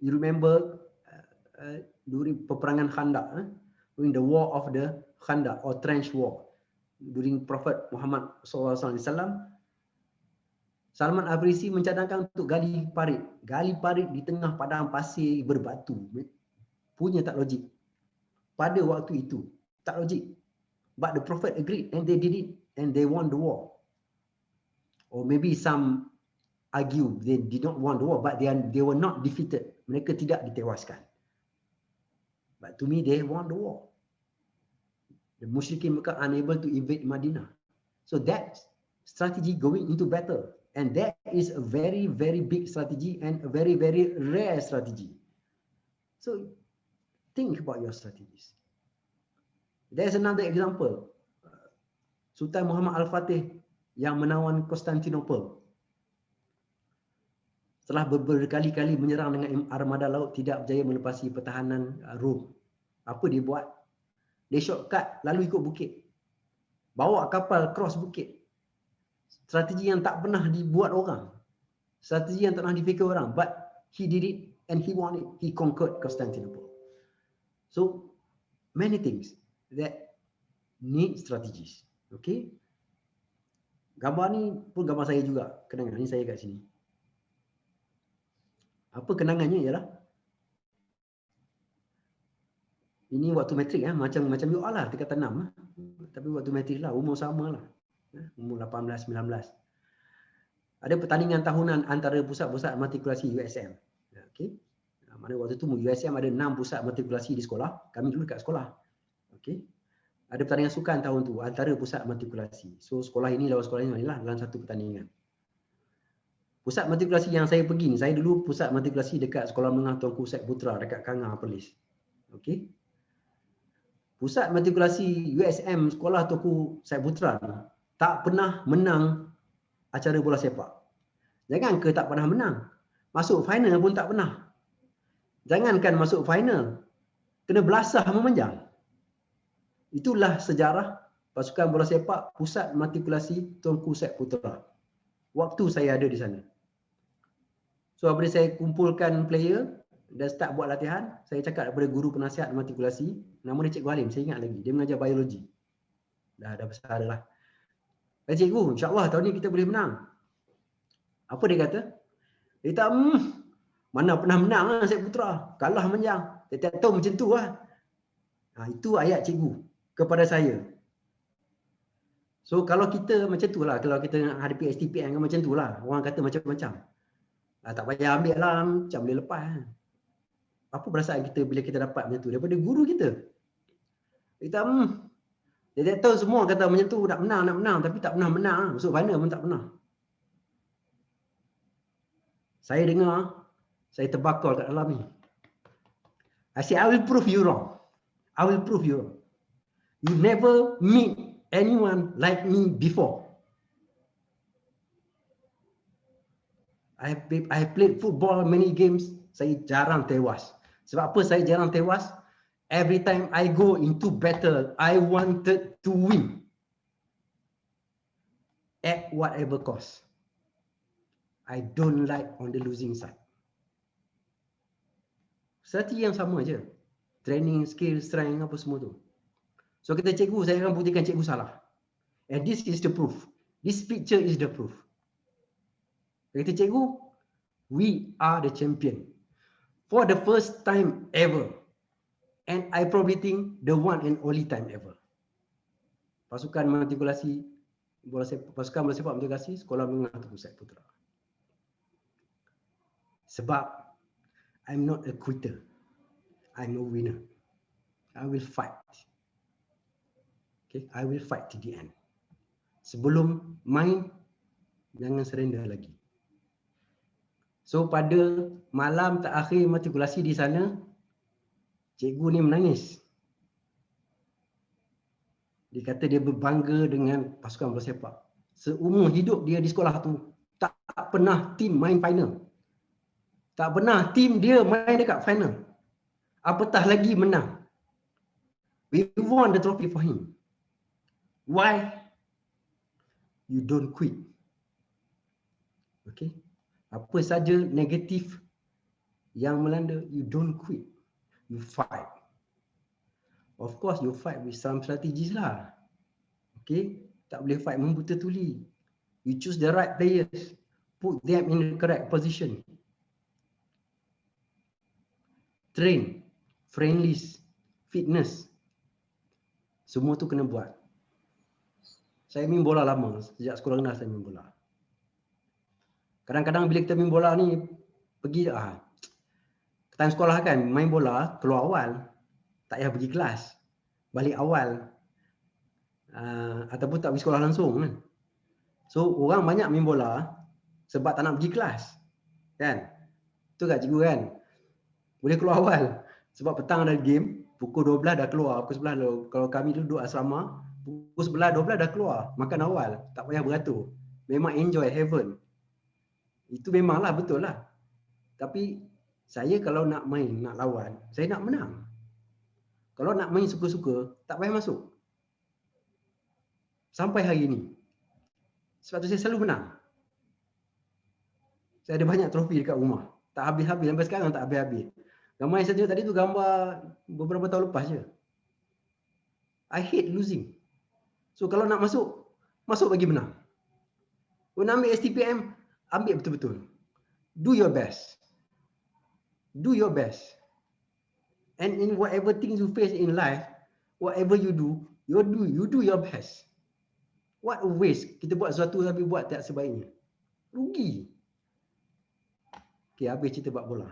You remember during peperangan Khandaq, during the war of the Khandaq or trench war, during Prophet Muhammad SAW, Salman Al-Farisi mencadangkan untuk gali parit di tengah padang pasir berbatu. Punya tak logik. Pada waktu itu tak logik. But the Prophet agreed and they did it and they won the war. Or maybe some argue they did not won the war but they were not defeated. Mereka tidak ditewaskan. But to me they won the war. The musyrikin Mekah unable to invade Madinah. So that strategy going into battle. And that is a very, very big strategy and a very, very rare strategy. So think about your strategies. There's another example. Sultan Muhammad Al-Fatih yang menawan Konstantinopel. Setelah berkali-kali menyerang dengan armada laut, tidak berjaya melepasi pertahanan Rom. Apa dia buat? Dia shortcut lalu ikut bukit. Bawa kapal cross bukit. Strategi yang tak pernah dibuat orang. Strategi yang tak pernah difikir orang. But he did it and he won it. He conquered Constantinople. So many things that need strategies. Okay. Gambar ni pun gambar saya juga. Kenangan ni saya kat sini. Apa kenangannya ialah ini waktu matrik macam you all lah, tingkatan 6 tapi waktu matrik lah, umur sama lah. Umur 18, 19. Ada pertandingan tahunan antara pusat-pusat matrikulasi USM. Okay. Mana waktu tu USM ada 6 pusat matrikulasi di sekolah. Kami dulu dekat sekolah. Okay. Ada pertandingan sukan tahun tu antara pusat matrikulasi. So sekolah ini lawan sekolah ini lah dalam satu pertandingan. Pusat matrikulasi yang saya pergi ni, saya dulu pusat matrikulasi dekat Sekolah Menengah Tuanku Syed Putra dekat Kangar, Perlis. Okay. Pusat matrikulasi USM Sekolah Tuanku Syed Putra ni tak pernah menang acara bola sepak. Jangan ke tak pernah menang, masuk final pun tak pernah. Jangankan masuk final, kena belasah memanjang. Itulah sejarah pasukan bola sepak Pusat Matrikulasi Tuanku Syed Putra. Waktu saya ada di sana. So apabila saya kumpulkan player dan start buat latihan, saya cakap kepada guru penasihat matrikulasi, nama dia Cikgu Halim, saya ingat lagi. Dia mengajar biologi. Dah besar lah. Cikgu, insyaAllah tahun ni kita boleh menang. Apa dia kata? Dia kata, mana pernah menang lah Syed Putra. Kalah menjang. Dia tak tahu macam tu lah. Itu ayat cikgu kepada saya. So kalau kita macam tu lah, kalau kita hadapi STPM kan macam tu lah. Orang kata macam-macam. Tak payah ambil lah, macam boleh lepas. Apa perasaan kita bila kita dapat macam tu? Daripada guru kita. Dia kata, dia tak tahu semua kata macam tu nak menang, tapi tak pernah menang. Masuk final pun tak pernah. Saya dengar, saya terbakar kat dalam ni. I say, I will prove you wrong. I will prove you wrong. You never meet anyone like me before. I have played football many games. Saya jarang tewas. Sebab apa saya jarang tewas? Every time I go into battle, I wanted to win. At whatever cost. I don't like on the losing side. Strategi yang sama je. Training, skill, strength, apa semua tu. So kita cikgu, saya akan buktikan cikgu salah. And this is the proof. This picture is the proof. Kata cikgu, we are the champion. For the first time ever. And I probably think the one and only time ever. Pasukan matrikulasi, pasukan bola sepak matrikulasi Sekolah Menengah Tengku Saiz Putra. Sebab I'm not a quitter. I'm a winner. I will fight. Okay, I will fight to the end. Sebelum main, jangan surrender lagi. So pada malam terakhir matrikulasi di sana, cikgu ni menangis. Dia kata dia berbangga dengan pasukan bola sepak. Seumur hidup dia di sekolah tu, tak pernah tim main final. Tak pernah tim dia main dekat final. Apatah lagi menang. We won the trophy for him. Why? You don't quit. Okay? Apa saja negatif yang melanda, you don't quit. You fight. Of course, you fight with some strategies lah. Okay? Tak boleh fight membuta tuli. You choose the right players. Put them in the correct position. Train. Friendlies. Fitness. Semua tu kena buat. Saya main bola lama. Sejak sekolah rendah saya main bola. Kadang-kadang bila kita main bola ni, pergi time sekolah kan, main bola, keluar awal. Tak payah pergi kelas. Balik awal. Ataupun tak pergi sekolah langsung kan. So, orang banyak main bola sebab tak nak pergi kelas. Kan? Betul tak cikgu kan? Boleh keluar awal. Sebab petang ada game, pukul 12 dah keluar. Pukul 11 kalau kami duduk asrama, pukul 11, 12 dah keluar. Makan awal. Tak payah beratur. Memang enjoy heaven. Itu memanglah betul lah. Tapi saya kalau nak main, nak lawan, saya nak menang. Kalau nak main suka-suka, tak payah masuk. Sampai hari ini. Sebab tu saya selalu menang. Saya ada banyak trofi dekat rumah. Tak habis-habis. Sampai sekarang tak habis-habis. Gambar yang saya tunjuk tadi tu gambar beberapa tahun lepas je. I hate losing. So kalau nak masuk, masuk bagi menang. Kalau nak ambil STPM, ambil betul-betul. Do your best. Do your best. And in whatever things you face in life, whatever you do your best. What a waste. Kita buat sesuatu tapi buat tak sebaiknya. Rugi. Okay, habis cerita bab bola.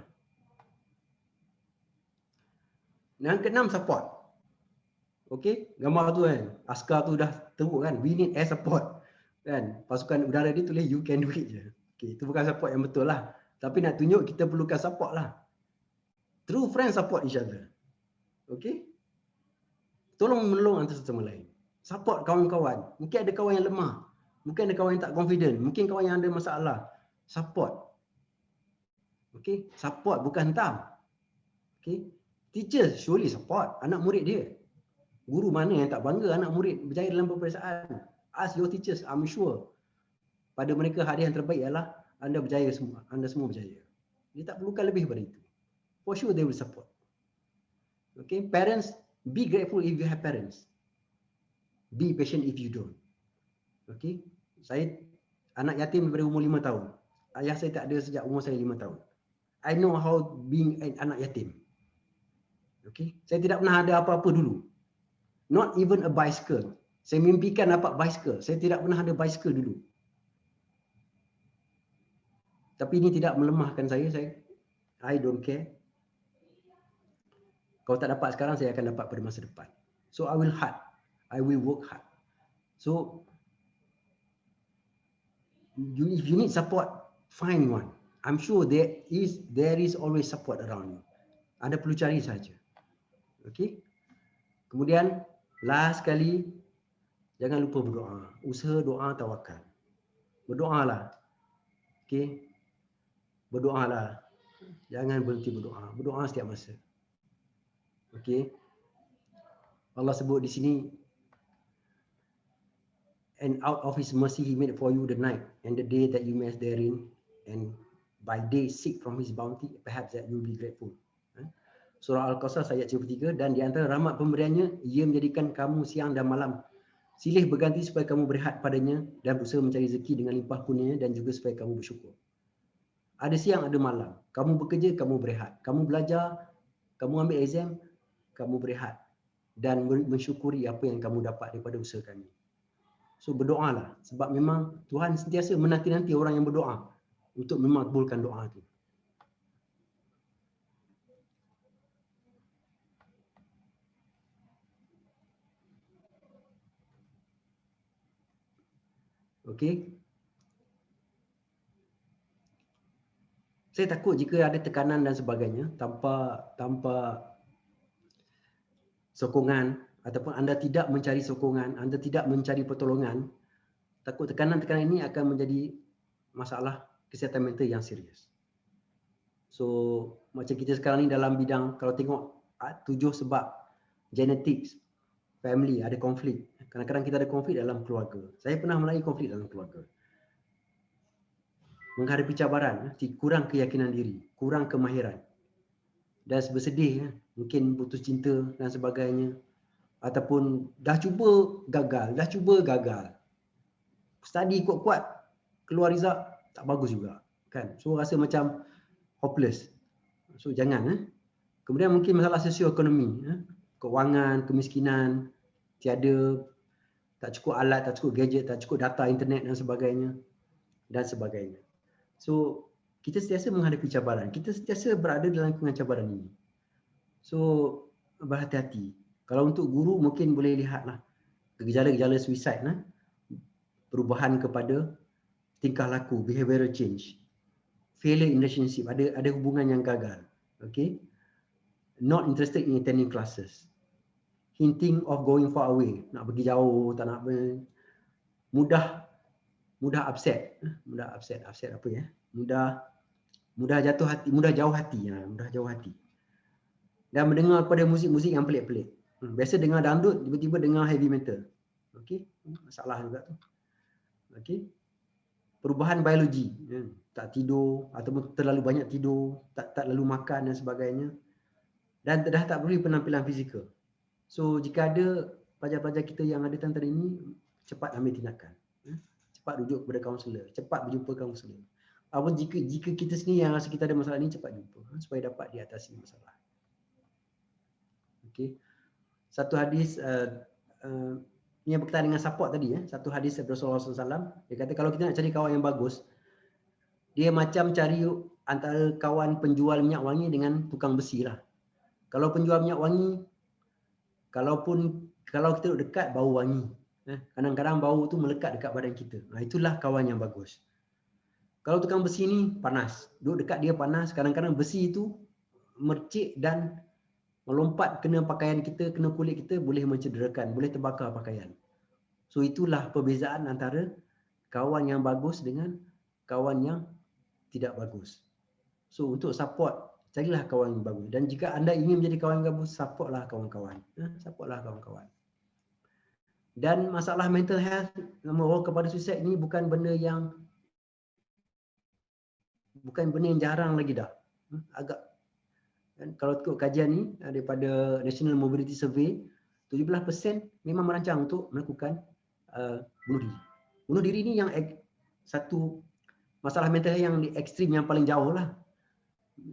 Yang keenam, support. Okay, gambar tu kan. Askar tu dah teruk kan. We need air support. Kan, pasukan udara dia tulis you can do it je. Okay, itu bukan support yang betul lah. Tapi nak tunjuk kita perlukan support lah. True friends support each other. Okay. Tolong menolong antara satu sama lain. Support kawan-kawan. Mungkin ada kawan yang lemah. Mungkin ada kawan yang tak confident. Mungkin kawan yang ada masalah. Support. Okay. Support bukan hentam. Okay. Teacher surely support anak murid dia. Guru mana yang tak bangga anak murid berjaya dalam peperiksaan? Ask your teachers, I'm sure. Pada mereka hadiah yang terbaik ialah anda berjaya semua. Anda semua berjaya. Dia tak perlukan lebih daripada itu. For sure they will support. Okay, parents, be grateful if you have parents. Be patient if you don't. Okay, saya anak yatim daripada umur 5 tahun. Ayah saya tak ada sejak umur saya 5 tahun. I know how being an anak yatim. Okay, saya tidak pernah ada apa-apa dulu. Not even a bicycle. Saya mimpikan dapat bicycle. Saya tidak pernah ada bicycle dulu. Tapi ini tidak melemahkan saya. I don't care. Kalau tak dapat sekarang, saya akan dapat pada masa depan. So I will hard. I will work hard. So if you need support, find one. I'm sure there is always support around you. Anda perlu cari saja. Okay. Kemudian last sekali, jangan lupa berdoa. Usaha doa tawakal. Berdoalah. Okay. Berdoalah. Jangan berhenti berdoa. Berdoa setiap masa. Okay. Allah sebut di sini, and out of his mercy he made for you the night and the day that you mess therein, and by day seek from his bounty, perhaps that you will be grateful. Surah Al-Qasas ayat 73, dan di antara rahmat pemberiannya, ia menjadikan kamu siang dan malam silih berganti supaya kamu berehat padanya dan berusaha mencari rezeki dengan limpah kurnianya, dan juga supaya kamu bersyukur. Ada siang, ada malam. Kamu bekerja, kamu berehat. Kamu belajar, kamu ambil exam, kamu berehat. Dan mensyukuri apa yang kamu dapat daripada usaha kami. So berdoalah, sebab memang Tuhan sentiasa menanti-nanti orang yang berdoa untuk memakbulkan doa itu. Okey. Saya takut jika ada tekanan dan sebagainya tanpa sokongan, ataupun anda tidak mencari sokongan, anda tidak mencari pertolongan, takut tekanan-tekanan ini akan menjadi masalah kesihatan mental yang serius. So macam kita sekarang ni dalam bidang, kalau tengok 7 sebab genetics, family, ada konflik. Kadang-kadang kita ada konflik dalam keluarga. Saya pernah melalui konflik dalam keluarga. Menghadapi cabaran, kurang keyakinan diri, kurang kemahiran. Dan bersedih, mungkin putus cinta dan sebagainya. Ataupun dah cuba gagal. Study kuat-kuat, keluar result tak bagus juga. Kan? So rasa macam hopeless. So jangan. Kemudian mungkin masalah sosioekonomi, keuangan, kemiskinan, tiada, tak cukup alat, tak cukup gadget, tak cukup data internet dan sebagainya. So kita sentiasa menghadapi cabaran, kita sentiasa berada dalam lingkungan cabaran ini. So berhati-hati. Kalau untuk guru mungkin boleh lihatlah gejala-gejala suicide, perubahan kepada tingkah laku, behavioral change, failure in relationship, ada hubungan yang gagal, okay? Not interested in attending classes, hinting of going far away, nak pergi jauh, tak nak mudah upset apa ya? Mudah jatuh hati, mudah jauh hati. Dan mendengar kepada musik-musik yang pelik-pelik. Biasa dengar dangdut, tiba-tiba dengar heavy metal. Okey, masalah juga tu. Okey. Perubahan biologi, tak tidur ataupun terlalu banyak tidur, tak lalu makan dan sebagainya. Dan dah tak perlu penampilan fizikal. So jika ada pelajar-pelajar kita yang ada tanda ini, cepat ambil tindakan. Cepat rujuk kepada kaunselor, cepat berjumpa kaunselor. Apa jika kita sendiri yang rasa kita ada masalah ni, cepat jumpa supaya dapat diatasi masalah. Okey. Satu hadis yang berkaitan dengan support tadi, satu hadis Rasulullah SAW, dia kata kalau kita nak cari kawan yang bagus, dia macam cari antara kawan penjual minyak wangi dengan tukang besi lah. Kalau penjual minyak wangi, kalau kita duduk dekat, bau wangi. Kadang-kadang bau tu melekat dekat badan kita. Itulah kawan yang bagus. Kalau tukang besi ni panas, duduk dekat dia panas, kadang-kadang besi itu mercik dan melompat kena pakaian kita, kena kulit kita, boleh mencederakan, boleh terbakar pakaian. So itulah perbezaan antara kawan yang bagus dengan kawan yang tidak bagus. So untuk support, carilah kawan yang bagus. Dan jika anda ingin menjadi kawan yang bagus, supportlah kawan-kawan. Supportlah kawan-kawan. Dan masalah mental health, membawa kepada suicide ini bukan benda yang jarang lagi dah. Agak, kalau ikut kajian ni daripada National Mobility Survey, 17% memang merancang untuk melakukan bunuh diri. Bunuh diri ni yang satu masalah mental yang ekstrim yang paling jauh lah.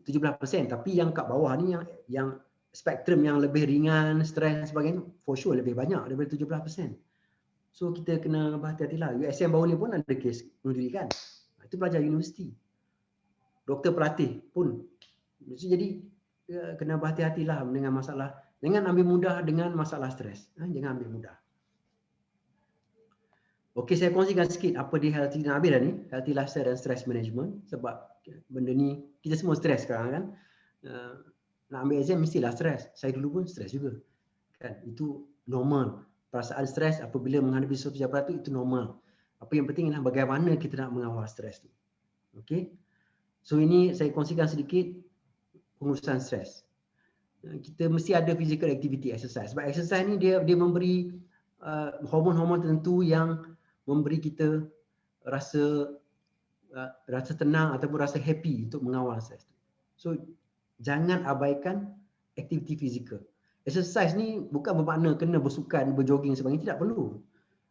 17%, tapi yang kat bawah ni yang spektrum yang lebih ringan, stres dan sebagainya, for sure lebih banyak daripada 17%. So kita kena berhati-hatilah. USM baru ni pun ada kes bunuh diri kan. Itu pelajar universiti. Doktor pelatih pun. Jadi kena berhati-hatilah dengan masalah. Jangan ambil mudah dengan masalah stres. Jangan ambil mudah. Okey, saya kongsikan sikit apa dia healthy dan habis dah ni, healthy lifestyle dan stress management, sebab benda ni kita semua stres sekarang kan. Nak ambil exam mestilah stres. Saya dulu pun stres juga. Kan? Itu normal. Perasaan stres apabila menghadapi sesuatu jabatan itu normal. Apa yang penting adalah bagaimana kita nak mengawal stres tu. Okey. So ini saya kongsikan sedikit pengurusan stres. Kita mesti ada physical activity exercise. Sebab exercise ni dia memberi hormon-hormon tertentu yang memberi kita rasa tenang ataupun rasa happy untuk mengawal stres. So jangan abaikan aktiviti fizikal. Exercise ni bukan bermakna kena bersukan, berjogging sebagainya, tidak perlu.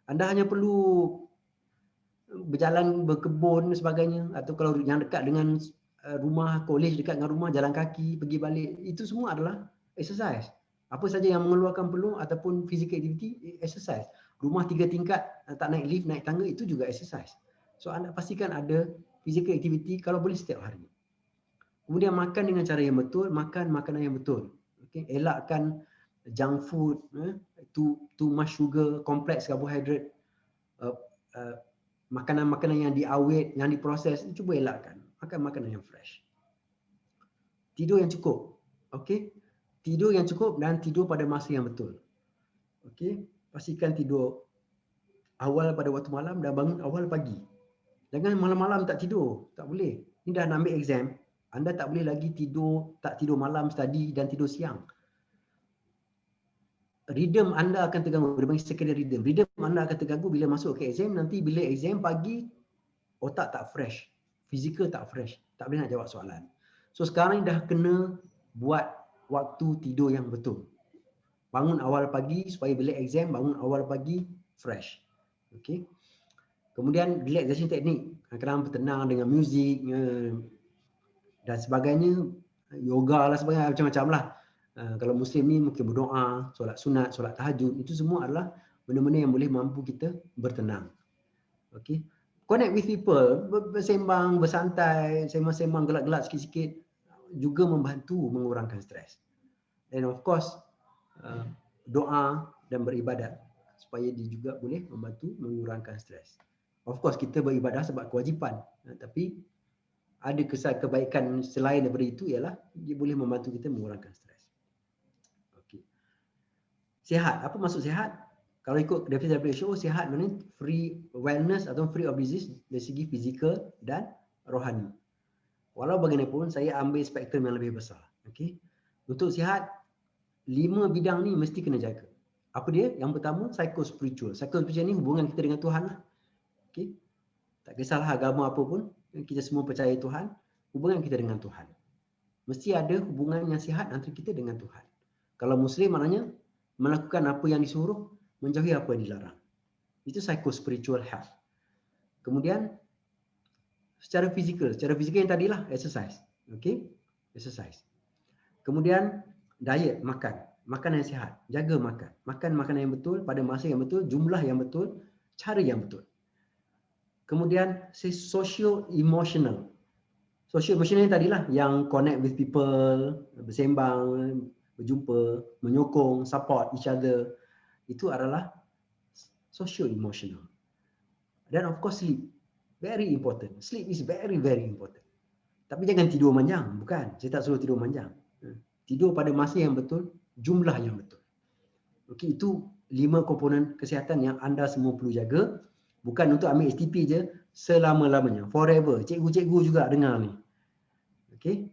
Anda hanya perlu berjalan, berkebun sebagainya, atau kalau yang dekat dengan rumah, college dekat dengan rumah, jalan kaki, pergi balik, itu semua adalah exercise. Apa saja yang mengeluarkan peluang ataupun physical activity, exercise. Rumah 3 tingkat, tak naik lift, naik tangga, itu juga exercise. So anda pastikan ada physical activity kalau boleh setiap hari. Kemudian makan dengan cara yang betul, makan makanan yang betul. Okay? Elakkan junk food, too much sugar, complex carbohydrate, makanan-makanan yang diawet, yang diproses, cuba elakkan. Makan makanan yang fresh. Tidur yang cukup. Okey? Tidur yang cukup dan tidur pada masa yang betul. Okey? Pastikan tidur awal pada waktu malam dan bangun awal pagi. Jangan malam-malam tak tidur, tak boleh. Ni dah nak ambil exam, anda tak boleh lagi tak tidur malam study dan tidur siang. Rhythm anda akan terganggu, dia panggil circadian rhythm. Rhythm anda akan terganggu bila masuk ke exam, nanti bila exam pagi otak tak fresh, fizikal tak fresh, tak boleh nak jawab soalan. So sekarang ni dah kena buat waktu tidur yang betul. Bangun awal pagi supaya bila exam bangun awal pagi fresh. Okey. Kemudian relaxation teknik, kadang bertenang dengan muzik dan sebagainya, yoga lah sebagainya, macam-macam lah. Kalau Muslim ni mungkin berdoa, solat sunat, solat tahajud, itu semua adalah benda-benda yang boleh mampu kita bertenang. Okey. Connect with people, bersembang, bersantai, sembang-sembang, gelak-gelak sikit-sikit juga membantu mengurangkan stres. And of course, doa dan beribadat supaya dia juga boleh membantu mengurangkan stres. Of course kita beribadah sebab kewajipan, tapi ada kesan kebaikan selain daripada itu ialah dia boleh membantu kita mengurangkan stres. Okey. Sihat, apa maksud sihat? Kalau ikut definisi WHO, sihat maknanya free wellness atau free of disease dari segi fizikal dan rohani. Walau bagaimanapun saya ambil spektrum yang lebih besar. Okey. Untuk sihat 5 bidang ni mesti kena jaga. Apa dia? Yang pertama, psycho-spiritual. Psycho-spiritual ni hubungan kita dengan Tuhan lah. Okay? Tak kisahlah agama apa pun, kita semua percaya Tuhan, hubungan kita dengan Tuhan. Mesti ada hubungan yang sihat antara kita dengan Tuhan. Kalau Muslim maknanya melakukan apa yang disuruh, menjauhi apa yang dilarang. Itu psycho-spiritual health. Kemudian, secara fizikal yang tadilah exercise. Okay? Exercise. Kemudian, diet, makan yang sihat, jaga makan makanan yang betul pada masa yang betul, jumlah yang betul, cara yang betul. Kemudian social emotional yang tadilah yang connect with people, bersembang, berjumpa, menyokong, support each other, itu adalah social emotional. Dan of course sleep, very important. Sleep is very very important. Tapi jangan tidur manjang, bukan. Saya tak suruh tidur manjang. Tidur pada masa yang betul, jumlah yang betul. Okey, itu 5 komponen kesihatan yang anda semua perlu jaga. Bukan untuk ambil STP je selama-lamanya, forever. Cikgu-cikgu juga dengar ni. Okey.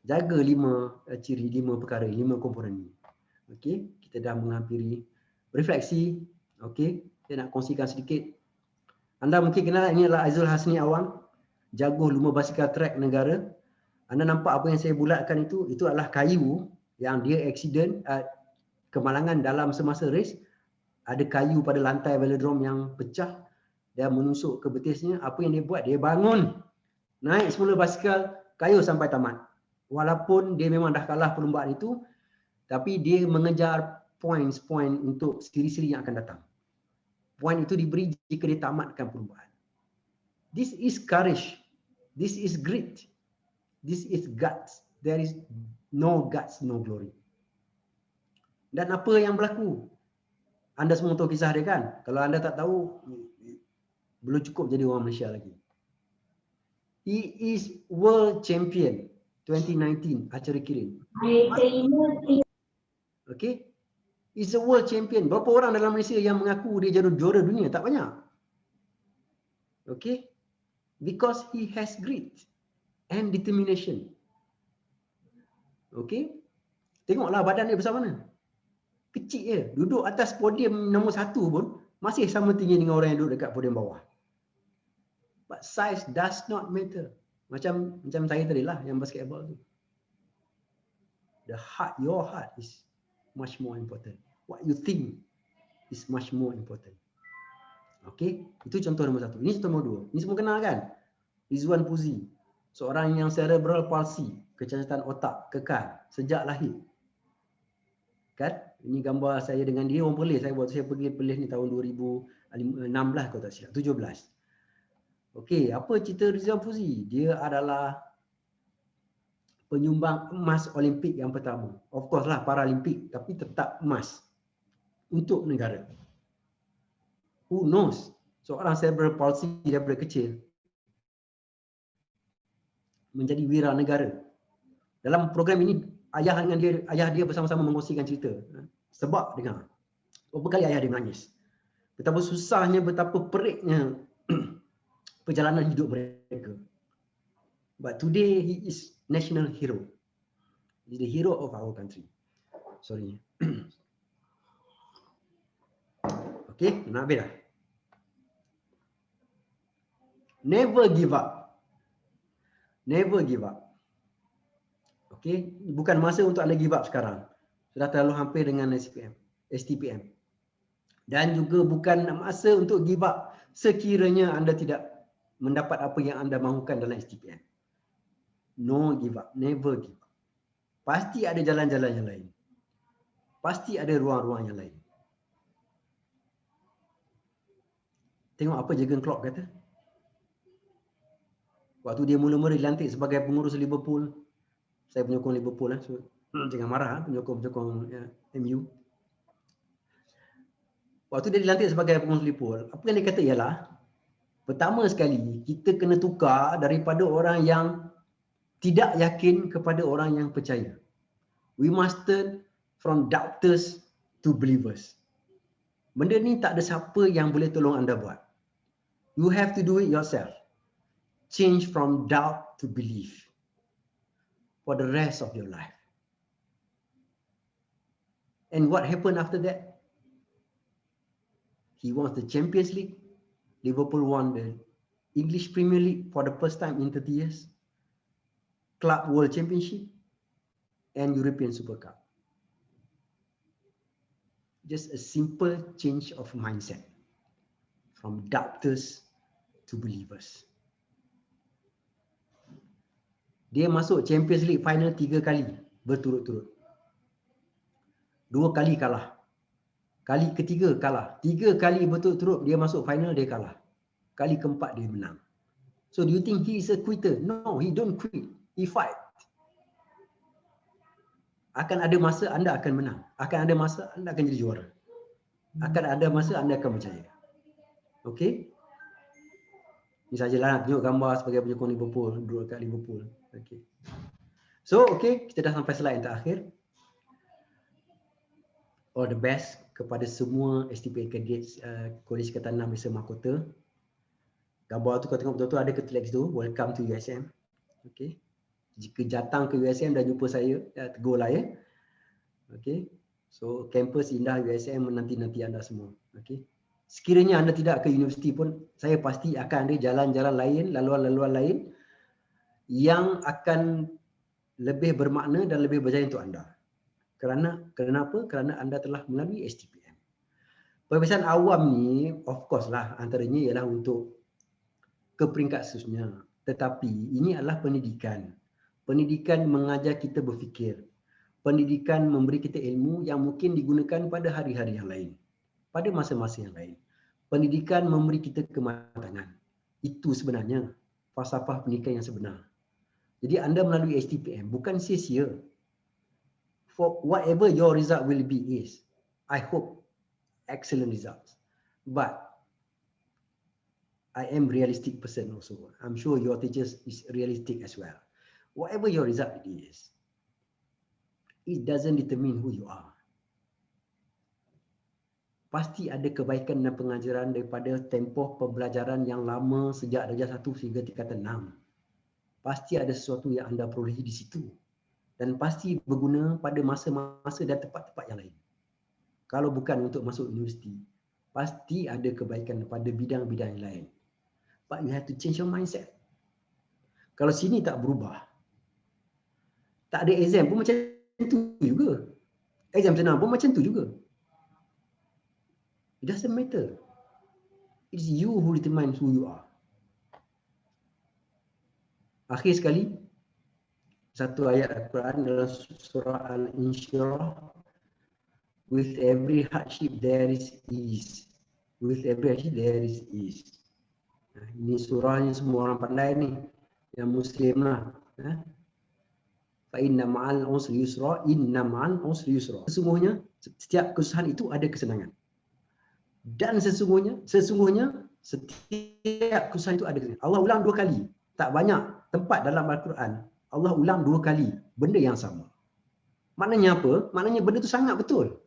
Jaga 5 ciri, 5 perkara, 5 komponen ni. Okey, kita dah menghampiri refleksi. Okey, saya nak kongsikan sedikit. Anda mungkin kenal, ini adalah Aizul Hasni Awang, jago lumba basikal trek negara. Anda nampak apa yang saya bulatkan itu adalah kayu yang dia accident, kemalangan dalam semasa race. Ada kayu pada lantai velodrome yang pecah dan menusuk ke betisnya. Apa yang dia buat? Dia bangun, naik semula basikal, kayu sampai tamat. Walaupun dia memang dah kalah perlumbaan itu, tapi dia mengejar poin untuk siri-siri yang akan datang. Poin itu diberi jika dia tamatkan perlumbaan. This is courage. This is grit. This is guts. There is no guts, no glory. Dan apa yang berlaku? Anda semua tahu kisah dia kan? Kalau anda tak tahu, Belum cukup jadi orang Malaysia lagi. He is world champion 2019 archery kirin. Okay? He's a world champion. Berapa orang dalam Malaysia yang mengaku dia jadi juara dunia? Tak banyak. Okay? Because he has grit and determination. Okay? Tengoklah badan dia besar mana. Kecil je. Duduk atas podium nombor 1 pun masih sama tinggi dengan orang yang duduk dekat podium bawah. But size does not matter. Macam saya tadi lah yang basketball tu. The heart, your heart is much more important. What you think is much more important. Okay, itu contoh nombor 1. Ini contoh nombor 2. Ini semua kenal kan? Rizwan Puzi, seorang yang cerebral palsy, kecacatan otak kekal sejak lahir. Kan? Ini gambar saya dengan dia orang Perlis. Saya pergi Perlis ni tahun 2016 kalau tak silap, 17. Okey, apa cerita Rizwan Puzi? Dia adalah penyumbang emas Olimpik yang pertama. Of course lah Paralimpik, tapi tetap emas untuk negara. Who knows? Seorang cerebral palsy daripada kecil menjadi wira negara. Dalam program ini ayah dia bersama-sama mengkongsikan cerita. Sebab dengar. Berapa kali ayah dia menangis. Betapa susahnya, betapa periknya perjalanan hidup mereka. But today he is national hero. He is the hero of our country. Sorry. Okay, nak habis dah. Never give up. Never give up. Okay, bukan masa untuk anda give up sekarang. Sudah terlalu hampir dengan STPM. Dan juga bukan masa untuk give up sekiranya anda tidak mendapat apa yang anda mahukan dalam STPM. No give up, never give up. Pasti ada jalan-jalan yang lain. Pasti ada ruang-ruang yang lain. Tengok apa Jurgen Klopp kata. Waktu dia mula-mula dilantik sebagai pengurus Liverpool, saya penyokong Liverpool so jangan marah penyokong MU. Waktu dia dilantik sebagai pengurus Liverpool, apa yang dia kata ialah pertama sekali kita kena tukar daripada orang yang tidak yakin kepada orang yang percaya. We must turn from doubters to believers. Benda ni tak ada siapa yang boleh tolong anda buat. You have to do it yourself. Change from doubt to belief for the rest of your life. And what happened after that? He won the Champions League. Liverpool won the English Premier League for the first time in 30 years. Club World Championship and European Super Cup. Just a simple change of mindset from doubters to believers. Dia masuk Champions League final 3 kali berturut-turut. 2 kali kalah. Kali ketiga kalah. 3 kali berturut-turut dia masuk final, dia kalah. Kali keempat dia menang. So do you think he is a quitter? No, he don't quit. He fight. Akan ada masa anda akan menang. Akan ada masa anda akan jadi juara. Akan ada masa anda akan berjaya. Okay? Ini sajalah tunjuk gambar sebagai penyokong Liverpool, duduk kat Liverpool. Okay. So, okay, kita dah sampai slide yang terakhir. All the best kepada semua STPM candidates Kolej Ketahanan Malaysia Mahkota. Gambar tu kau tengok betul-betul ada ketulis tu, welcome to USM. Okay. Jika datang ke USM dan jumpa saya, tegurlah ya. Okay. So, kampus indah USM menanti-nanti anda semua. Okay. Sekiranya anda tidak ke universiti pun, saya pasti akan ada jalan-jalan lain, laluan-laluan lain yang akan lebih bermakna dan lebih berjaya untuk anda. Kenapa? Kerana anda telah melalui STPM. Pemeriksaan awam ni, of course lah, antaranya ialah untuk ke peringkat seterusnya. Tetapi ini adalah pendidikan. Pendidikan mengajar kita berfikir. Pendidikan memberi kita ilmu yang mungkin digunakan pada hari-hari yang lain. Pada masa-masa yang lain. Pendidikan memberi kita kematangan. Itu sebenarnya falsafah pendidikan yang sebenar. Jadi anda melalui STPM bukan sia-sia. For whatever your result will be is, I hope excellent results. But I am realistic person also. I'm sure your teachers is realistic as well. Whatever your result is, it doesn't determine who you are. Pasti ada kebaikan dan pengajaran daripada tempoh pembelajaran yang lama sejak darjah 1 hingga tingkatan 6. Pasti ada sesuatu yang anda perolehi di situ. Dan pasti berguna pada masa-masa dan tempat-tempat yang lain. Kalau bukan untuk masuk universiti, pasti ada kebaikan pada bidang-bidang yang lain. But you have to change your mindset. Kalau sini tak berubah, tak ada exam pun macam tu juga. Exam senang pun macam tu juga. It doesn't matter. It's you who determines who you are. Akhir sekali, satu ayat Al-Quran dalam surah Al-Insyirah. With every hardship there is ease. With every hardship there is ease. Ini surahnya semua orang pandai ni, yang Muslim lah. Fa inna ma'al usri yusra, inna ma'al usri yusra. Sesungguhnya setiap kesusahan itu ada kesenangan. Dan sesungguhnya setiap kesusahan itu ada kesenangan. Allah ulang 2 kali. Tak banyak tempat dalam Al-Quran Allah ulang 2 kali benda yang sama. Maknanya apa? Maknanya benda itu sangat betul.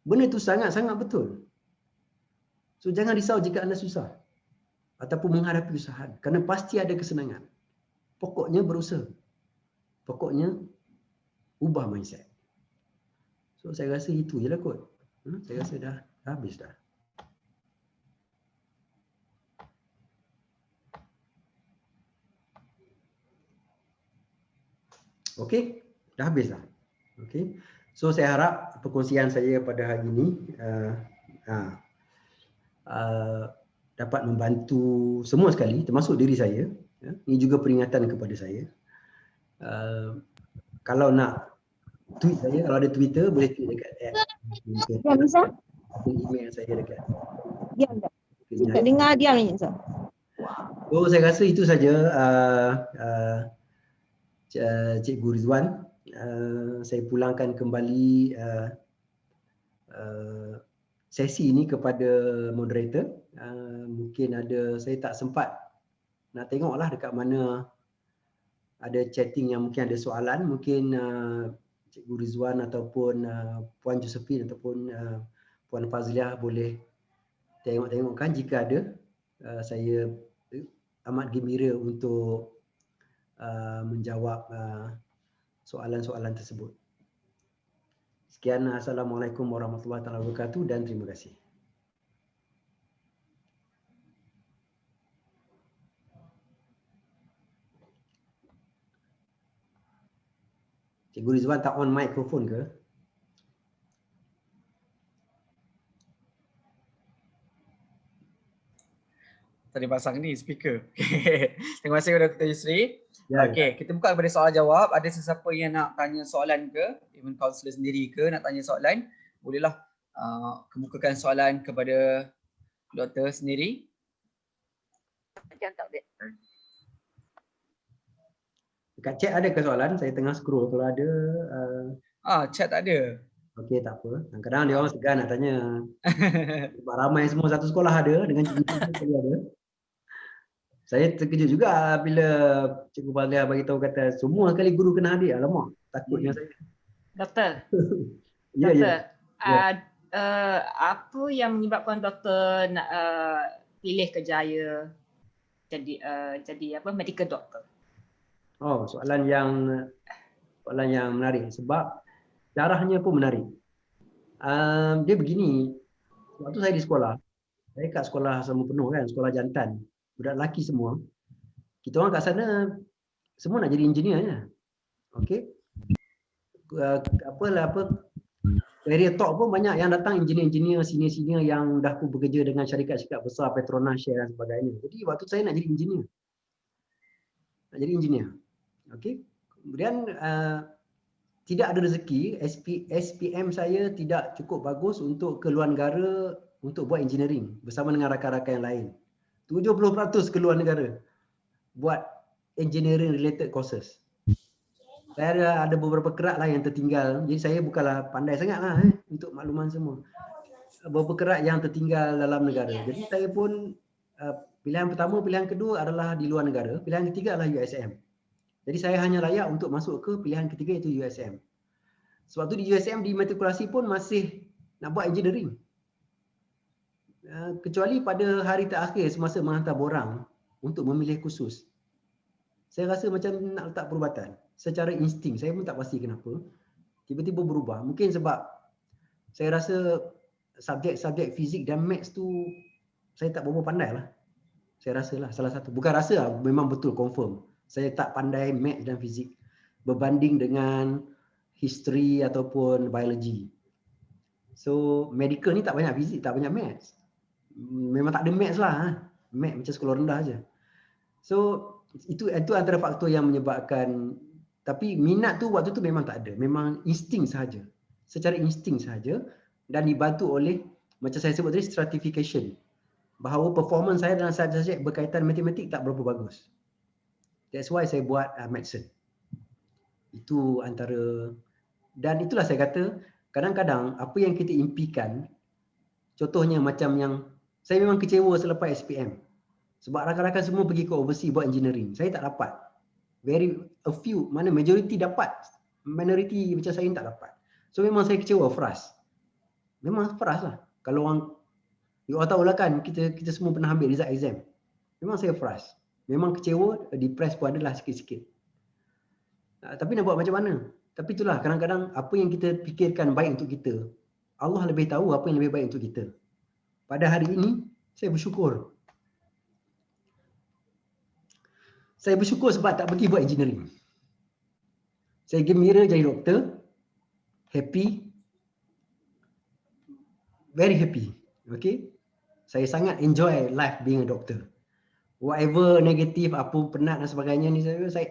Benda itu sangat-sangat betul. So jangan risau jika anda susah ataupun menghadapi usaha, kerana pasti ada kesenangan. Pokoknya berusaha. Pokoknya ubah mindset. So saya rasa itu je lah kot. Saya rasa dah habis dah. Okey, dah habis dah. Okey. So saya harap perkongsian saya pada hari ini dapat membantu semua sekali, termasuk diri saya. Ini juga peringatan kepada saya. Kalau nak tweet saya, kalau ada Twitter boleh tweet dekat Ya, bisa? email saya dekat. Diam tak? Tak dengar, diam ni. So saya rasa itu saja Cikgu Rizwan. Saya pulangkan kembali sesi ini kepada moderator. Mungkin ada, saya tak sempat nak tengoklah dekat mana ada chatting yang mungkin ada soalan. Mungkin Cikgu Rizwan ataupun Puan Josephine ataupun Puan Fazliah boleh tengok-tengokkan jika ada. Saya amat gembira untuk menjawab soalan-soalan tersebut. Sekian, Assalamualaikum warahmatullahi wabarakatuh dan terima kasih. Cikgu Rizwan tak on mikrofon ke? Tadi pasang ni speaker. Terima kasih kepada Dr. Yusri. Ya, Okey, kita buka kepada soal jawab. Ada sesiapa yang nak tanya soalan ke, even kaunselor sendiri ke nak tanya soalan, bolehlah kemukakan soalan kepada doktor sendiri. dekat chat ada ke soalan? Saya tengah scroll, kalau ada Chat tak ada. okey, tak apa. Kadang-kadang dia orang segan nak tanya. Sebab ramai semua satu sekolah ada, dengan cikgu sekali ada. Saya terkejut juga bila Cikgu Fazliah bagi tahu kata semua sekali guru kena hadir. Alamak, takutnya saya. Doktor. Ya, ya. Apa yang menyebabkan doktor nak pilih kerjaya jadi apa, medical doctor? Oh, soalan yang menarik sebab caranya pun menarik. Dia begini, waktu saya di sekolah, saya kat sekolah sama penuh kan, sekolah jantan, budak lelaki semua. Kita orang kat sana semua nak jadi engineer je. Okey. Career talk pun banyak yang datang engineer-engineer, senior-senior yang dah pun bekerja dengan syarikat-syarikat besar, Petronas, Shell dan sebagainya. Jadi waktu saya nak jadi engineer. Okey. Kemudian tidak ada rezeki, SPM saya tidak cukup bagus untuk keluar negara untuk buat engineering bersama dengan rakan-rakan yang lain. 70% keluar negara buat engineering related courses. Saya ada beberapa kerak lah yang tertinggal. Jadi saya bukanlah pandai sangat lah untuk makluman semua. Beberapa kerak yang tertinggal dalam negara. Jadi saya pun pilihan pertama, pilihan kedua adalah di luar negara, pilihan ketiga adalah USM. Jadi saya hanya layak untuk masuk ke pilihan ketiga iaitu USM. Sebab tu di USM di matrikulasi pun masih nak buat engineering. Kecuali pada hari terakhir semasa menghantar borang untuk memilih khusus. Saya rasa macam nak letak perubatan. Secara insting, saya pun tak pasti kenapa. Tiba-tiba berubah. Mungkin sebab saya rasa subjek-subjek fizik dan maths tu saya tak berapa pandai lah. Saya rasa lah salah satu. Bukan rasa lah, memang betul confirm. Saya tak pandai maths dan fizik berbanding dengan history ataupun biology. So medical ni tak banyak fizik, tak banyak maths. Memang tak ada maths lah. Maths macam sekolah rendah aja. So itu antara faktor yang menyebabkan, tapi minat tu waktu tu memang tak ada. Memang insting sahaja. Secara insting sahaja dan dibantu oleh macam saya sebut tadi stratification. Bahawa performance saya dalam subjek berkaitan matematik tak berapa bagus. That's why saya buat medicine. Itu antara, dan itulah saya kata kadang-kadang apa yang kita impikan, contohnya macam yang saya memang kecewa selepas SPM. Sebab rakan-rakan semua pergi ke overseas buat engineering. Saya tak dapat. Very a few, mana majority dapat. Minority macam saya tak dapat. So memang saya kecewa, frust. Memang frust lah. Kalau orang, you all tahu lah kan, kita semua pernah ambil result exam. Memang saya frust. Memang kecewa, depressed pun adalah sikit-sikit. Tapi nak buat macam mana? Tapi itulah kadang-kadang apa yang kita fikirkan baik untuk kita, Allah lebih tahu apa yang lebih baik untuk kita. Pada hari ini, saya bersyukur. Saya bersyukur sebab tak pergi buat engineering. Saya gembira jadi doktor, happy, very happy. Okay? Saya sangat enjoy life being a doctor. Whatever negatif, apa penat dan sebagainya ni, saya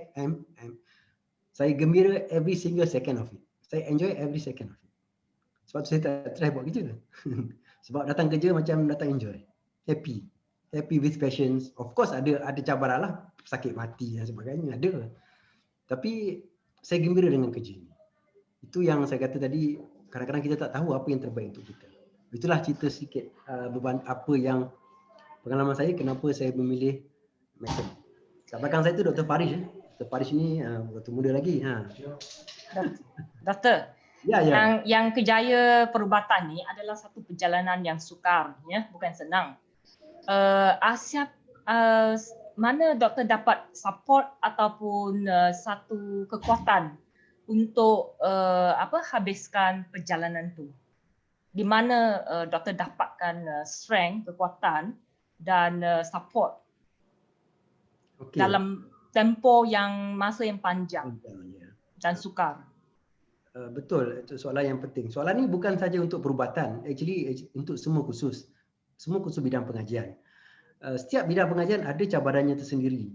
gembira every single second of it. Saya enjoy every second of it. Sebab tu saya tak try buat kerja. Sebab datang kerja macam datang enjoy. Happy. Happy with passions. Of course ada cabaran lah. Sakit mati dan sebagainya. Ada. Tapi saya gembira dengan kerja ini. Itu yang saya kata tadi, kadang-kadang kita tak tahu apa yang terbaik untuk kita. Itulah cerita sikit beban apa yang pengalaman saya kenapa saya memilih medicine. Kat belakang saya tu Dr. Farish. Dr. Farish ni waktu muda lagi. Doktor, Ya. yang kejaya perubatan ni adalah satu perjalanan yang sukar, ya, bukan senang. Mana doktor dapat support ataupun satu kekuatan untuk habiskan perjalanan tu? Di mana doktor dapatkan strength, kekuatan dan support dalam tempoh yang masa yang panjang dan sukar? Betul, itu soalan yang penting. Soalan ni bukan saja untuk perubatan, actually untuk semua kursus bidang pengajian. Setiap bidang pengajian ada cabarannya tersendiri.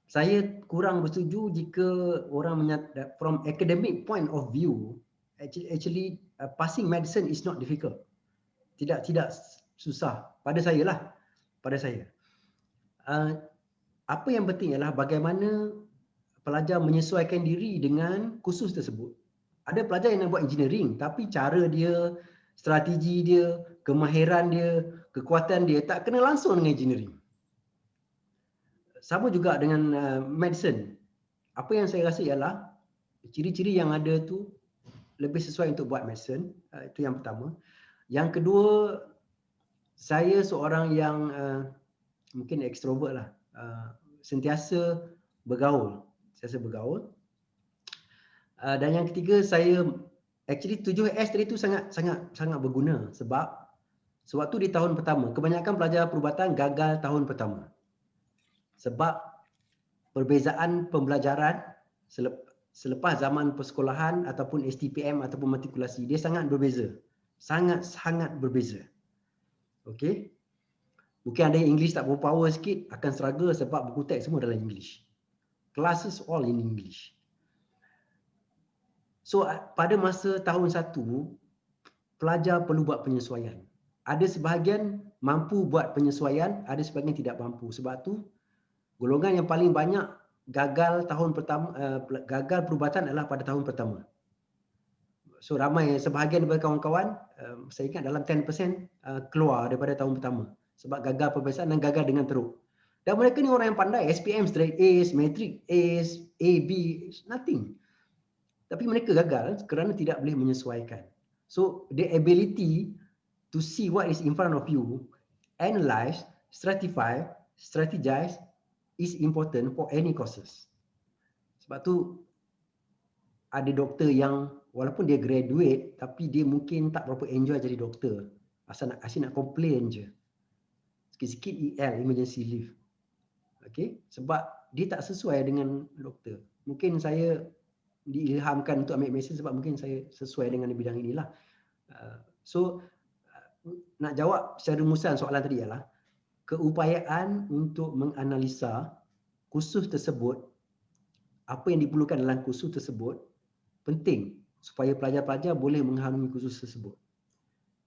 Saya kurang bersetuju jika orang menyatakan from academic point of view, actually passing medicine is not difficult. Tidak susah pada saya lah. Pada saya. Apa yang penting ialah bagaimana pelajar menyesuaikan diri dengan kursus tersebut. Ada pelajar yang nak buat engineering tapi cara dia, strategi dia, kemahiran dia, kekuatan dia tak kena langsung dengan engineering. Sama juga dengan medicine. Apa yang saya rasa ialah ciri-ciri yang ada tu lebih sesuai untuk buat medicine. Itu yang pertama. Yang kedua, saya seorang yang mungkin extrovert lah. Sentiasa bergaul. Dan yang ketiga, saya actually 7S tadi tu sangat berguna sebab sewaktu di tahun pertama, kebanyakan pelajar perubatan gagal tahun pertama. Sebab perbezaan pembelajaran selepas zaman persekolahan ataupun STPM ataupun matrikulasi, dia sangat berbeza. Sangat berbeza. Okey. Mungkin ada yang English tak berpower sikit, akan struggle sebab buku teks semua dalam English. Classes all in English. So pada masa tahun 1, pelajar perlu buat penyesuaian. Ada sebahagian mampu buat penyesuaian, ada sebahagian tidak mampu. Sebab tu golongan yang paling banyak gagal perubatan adalah pada tahun pertama. So ramai sebahagian daripada kawan-kawan, saya ingat dalam 10% keluar daripada tahun pertama. sebab gagal peperiksaan dan gagal dengan teruk. Dan mereka ni orang yang pandai, SPM straight A's, matric A's, A, B, nothing. Tapi mereka gagal kerana tidak boleh menyesuaikan. So the ability to see what is in front of you, analyze, stratify, strategize is important for any courses. Sebab tu ada doktor yang walaupun dia graduate tapi dia mungkin tak berapa enjoy jadi doktor. Asyik nak complain je. Sikit-sikit EL, emergency leave. Okay? Sebab dia tak sesuai dengan doktor. Mungkin saya diilhamkan untuk ambil medicine sebab mungkin saya sesuai dengan bidang inilah. Nak jawab secara rumusan soalan tadi ialah keupayaan untuk menganalisa kursus tersebut, apa yang diperlukan dalam kursus tersebut penting supaya pelajar-pelajar boleh mengharungi kursus tersebut.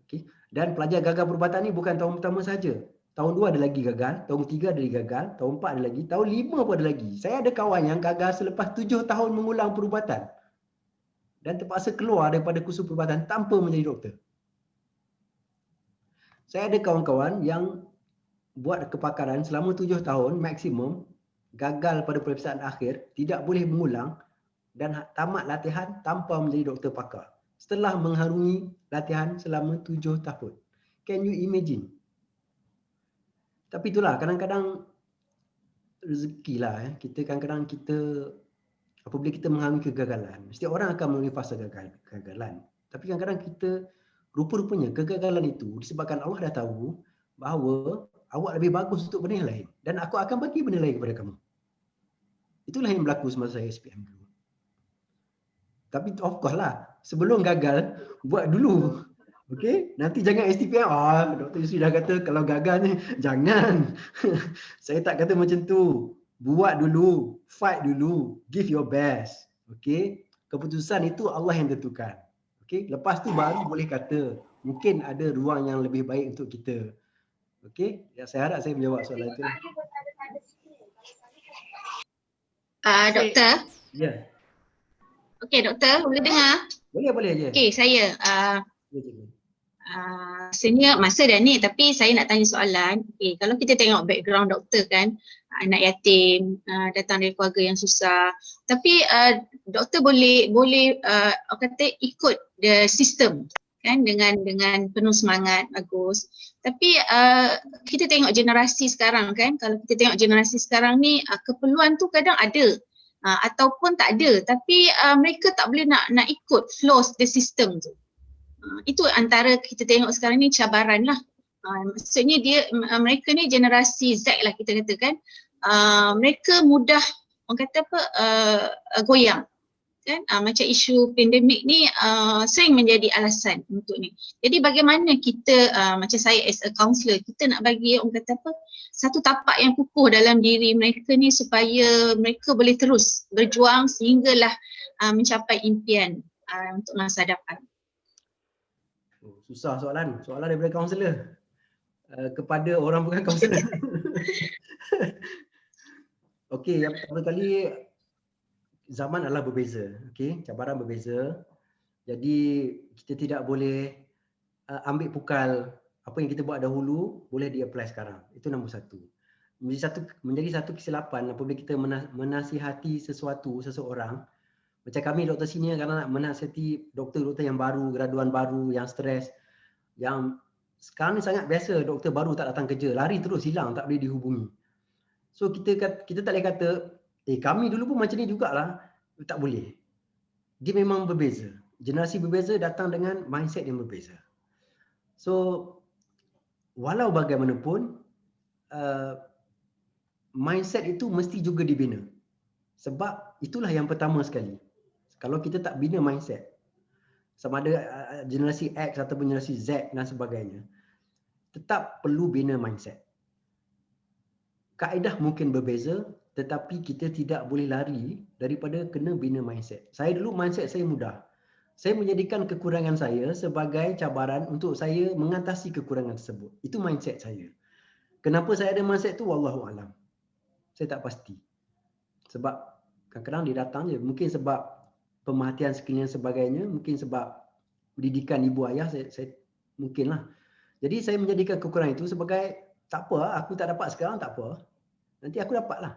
Okay? Dan pelajar gagal perubatan ni bukan tahun pertama saja. Tahun 2 ada lagi gagal, tahun 3 ada lagi gagal, tahun 4 ada lagi, tahun 5 pun ada lagi. Saya ada kawan yang gagal selepas 7 tahun mengulang perubatan dan terpaksa keluar daripada kursus perubatan tanpa menjadi doktor. Saya ada kawan-kawan yang buat kepakaran selama 7 tahun maksimum, gagal pada peperiksaan akhir, tidak boleh mengulang dan tamat latihan tanpa menjadi doktor pakar setelah mengharungi latihan selama 7 tahun. Can you imagine? Tapi itulah kadang-kadang rezeki lah. Kita kadang-kadang apabila kita mengalami kegagalan, setiap orang akan melalui fasa kegagalan. Tapi kadang-kadang kita rupa-rupanya kegagalan itu disebabkan Allah dah tahu bahawa awak lebih bagus untuk benda yang lain dan aku akan bagi benda lain kepada kamu. Itulah yang berlaku semasa saya SPM dulu. Tapi of course lah, sebelum gagal buat dulu. Okey, nanti jangan STPM. Dr. Yusri dah kata kalau gagal ni jangan. Saya tak kata macam tu. Buat dulu, fight dulu, give your best. Okey, keputusan itu Allah yang tentukan. Okey, lepas tu baru boleh kata mungkin ada ruang yang lebih baik untuk kita. Okey, ya, saya harap saya menjawab soalan itu. Doktor. Ya. Okey, doktor, boleh dengar? Boleh je. Okey, saya Boleh. senior masa dah ni tapi saya nak tanya soalan. Okay, kalau kita tengok background doktor kan, anak yatim, datang dari keluarga yang susah. Tapi doktor boleh orang kata ikut the system kan dengan penuh semangat, bagus. Tapi kita tengok generasi sekarang kan, kalau kita tengok generasi sekarang ni keperluan tu kadang ada ataupun tak ada, tapi mereka tak boleh nak ikut flows the system tu. Itu antara kita tengok sekarang ni cabaran lah. Maksudnya mereka ni generasi Z lah kita katakan, mereka mudah orang kata apa goyang kan, macam isu pandemik ni sering menjadi alasan untuk ni. Jadi bagaimana kita macam saya as a counsellor, kita nak bagi orang kata apa satu tapak yang kukuh dalam diri mereka ni supaya mereka boleh terus berjuang sehinggalah mencapai impian untuk masa depan. Susah soalan daripada kaunselor kepada orang bukan kaunselor. Okey, yang pertama kali zaman adalah berbeza, okey, cabaran berbeza. Jadi kita tidak boleh ambil pukal apa yang kita buat dahulu boleh di-apply sekarang. Itu nombor satu. Menjadi satu kesilapan apabila kita menasihati seseorang. Macam kami doktor senior kadang nak menasihati doktor-doktor yang baru, graduan baru, yang stres, yang sekarang ni sangat biasa doktor baru tak datang kerja, lari terus hilang, tak boleh dihubungi. So kita tak boleh kata, kami dulu pun macam ni jugalah, tak boleh. Dia memang berbeza. Generasi berbeza datang dengan mindset yang berbeza. So walau bagaimanapun mindset itu mesti juga dibina. Sebab itulah yang pertama sekali. Kalau kita tak bina mindset, sama ada generasi X ataupun generasi Z dan sebagainya, tetap perlu bina mindset. Kaedah mungkin berbeza, tetapi kita tidak boleh lari daripada kena bina mindset. Saya dulu mindset saya mudah. Saya menjadikan kekurangan saya sebagai cabaran untuk saya mengatasi kekurangan tersebut. Itu mindset saya. Kenapa saya ada mindset tu? Wallahualam. Saya tak pasti. Sebab kadang-kadang dia datang je. Mungkin sebab pemerhatian sekalian sebagainya, mungkin sebab pendidikan ibu ayah, saya mungkinlah. Jadi saya menjadikan kekurangan itu sebagai tak apa, aku tak dapat sekarang tak apa. Nanti aku dapat lah.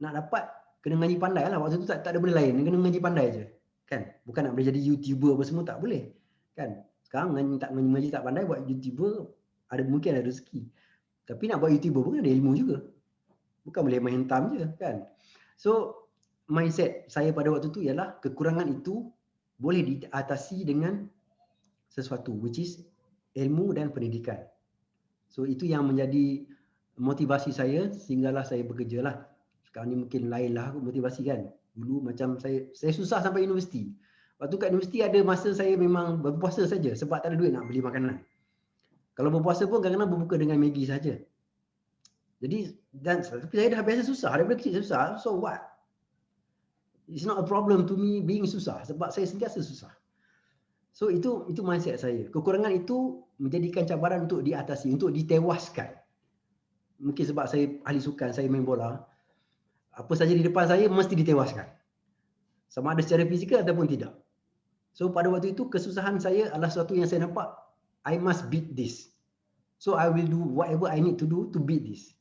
Nak dapat kena ngaji pandai lah. Waktu tu tak ada benda lain, kena ngaji pandai je. Kan? Bukan nak boleh jadi YouTuber apa semua, tak boleh. Kan? Sekarang ngaji tak pandai, buat YouTuber ada mungkin ada rezeki. Tapi nak buat YouTuber pun ada ilmu juga. Bukan boleh main hentam je kan. So mindset saya pada waktu tu ialah kekurangan itu boleh diatasi dengan sesuatu, which is ilmu dan pendidikan. So itu yang menjadi motivasi saya sehinggalah saya bekerja lah. Sekarang ni mungkin lain lah motivasi kan. Dulu macam saya susah sampai universiti. Waktu kat universiti ada masa saya memang berpuasa saja sebab tak ada duit nak beli makanan. Kalau berpuasa pun kadang-kadang berbuka dengan Maggi saja. Jadi tapi saya dah biasa susah, daripada kecil saya susah. So what? It's not a problem to me being susah sebab saya sentiasa susah. So itu mindset saya. Kekurangan itu menjadikan cabaran untuk diatasi, untuk ditewaskan. Mungkin sebab saya ahli sukan, saya main bola. Apa saja di depan saya mesti ditewaskan. Sama ada secara fizikal ataupun tidak. So pada waktu itu kesusahan saya adalah sesuatu yang saya nampak, I must beat this. So I will do whatever I need to do to beat this.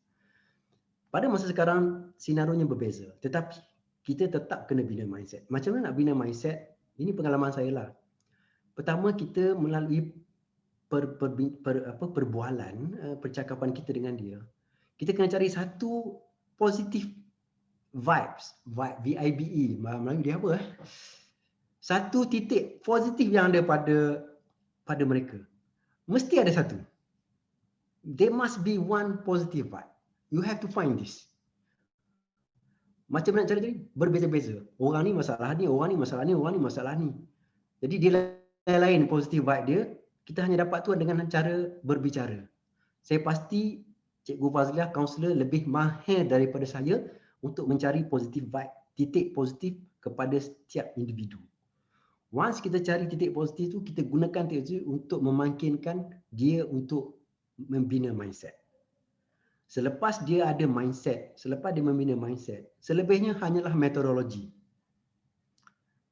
Pada masa sekarang sinarionya berbeza. Tetapi kita tetap kena bina mindset. Macam mana nak bina mindset? Ini pengalaman saya lah. Pertama kita melalui perbualan, percakapan kita dengan dia. Kita kena cari satu positif vibes, VIBE, Melayu dia apa? Satu titik positif yang ada pada mereka. Mesti ada satu. There must be one positive vibe. You have to find this. Macam mana cara-cara berbeza-beza. Orang ni masalah ni, orang ni masalah ni, orang ni masalah ni. Jadi dia lain positive vibe dia, kita hanya dapat tu dengan cara berbicara. Saya pasti Cikgu Fazliah, kaunselor lebih mahir daripada saya untuk mencari positive vibe, titik positif kepada setiap individu. Once kita cari titik positif tu, kita gunakan titik itu untuk memangkinkan dia untuk membina mindset. Selepas dia ada mindset, selepas dia membina mindset, selebihnya hanyalah metodologi.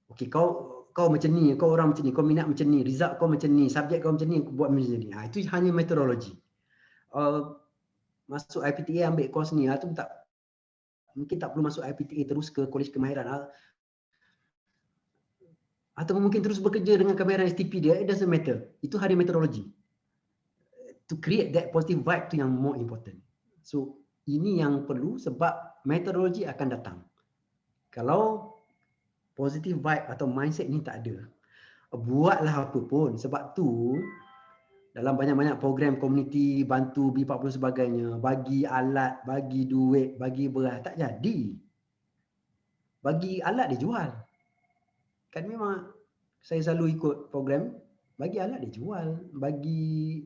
Okey, kau macam ni, kau orang macam ni, kau minat macam ni, result kau macam ni, subjek kau macam ni, buat macam ni. Itu hanya metodologi. Masuk IPTA ambil course ni, itu tak, mungkin tak perlu masuk IPTA terus ke Kolej Kemahiran. Atau mungkin terus bekerja dengan kemahiran STP dia, it doesn't matter. Itu hanya metodologi. To create that positive vibe tu yang more important. So ini yang perlu sebab metodologi akan datang. Kalau positive vibe atau mindset ni tak ada, buatlah apa pun. Sebab tu dalam banyak-banyak program komuniti, bantu B40 sebagainya, bagi alat, bagi duit, bagi beras, tak jadi. Bagi alat dia jual. Kan memang saya selalu ikut program, bagi alat dia jual, bagi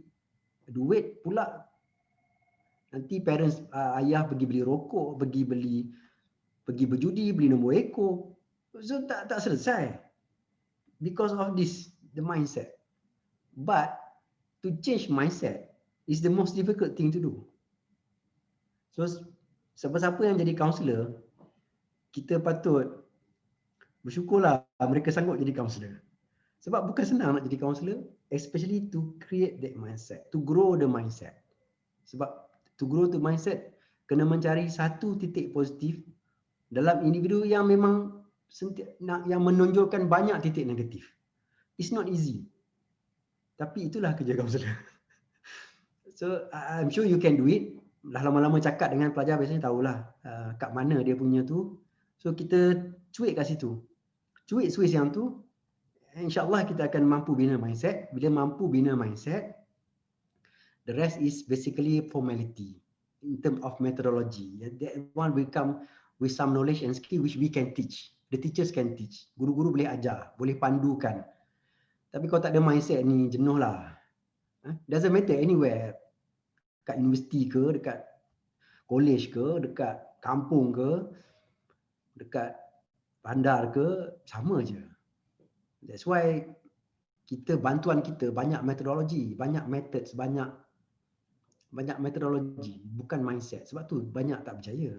duit pula nanti parents, ayah pergi beli rokok, pergi berjudi, beli nombor ekor. So tak selesai. Because of this, the mindset. But to change mindset is the most difficult thing to do. So siapa-siapa yang jadi kaunselor, kita patut bersyukurlah mereka sanggup jadi kaunselor. Sebab bukan senang nak jadi kaunselor, especially to create that mindset, to grow the mindset. Sebab to grow the mindset, kena mencari satu titik positif dalam individu yang memang yang menonjolkan banyak titik negatif. It's not easy. Tapi itulah kerja kaunselor. So I'm sure you can do it. Dah lama-lama cakap dengan pelajar biasanya tahulah kat mana dia punya tu. So kita cuik kat situ. Cuik switch yang tu, insyaAllah kita akan mampu bina mindset. Bila mampu bina mindset, the rest is basically formality in terms of methodology. That one will come with some knowledge and skill which we can teach. The teachers can teach. Guru-guru boleh ajar, boleh pandukan. Tapi kalau tak ada mindset ni, jenuh lah. Doesn't matter anywhere. Dekat universiti ke, dekat college ke, dekat kampung ke, dekat bandar ke, sama je. That's why bantuan kita banyak metodologi, banyak methods, banyak metodologi, bukan mindset. Sebab tu banyak tak berjaya.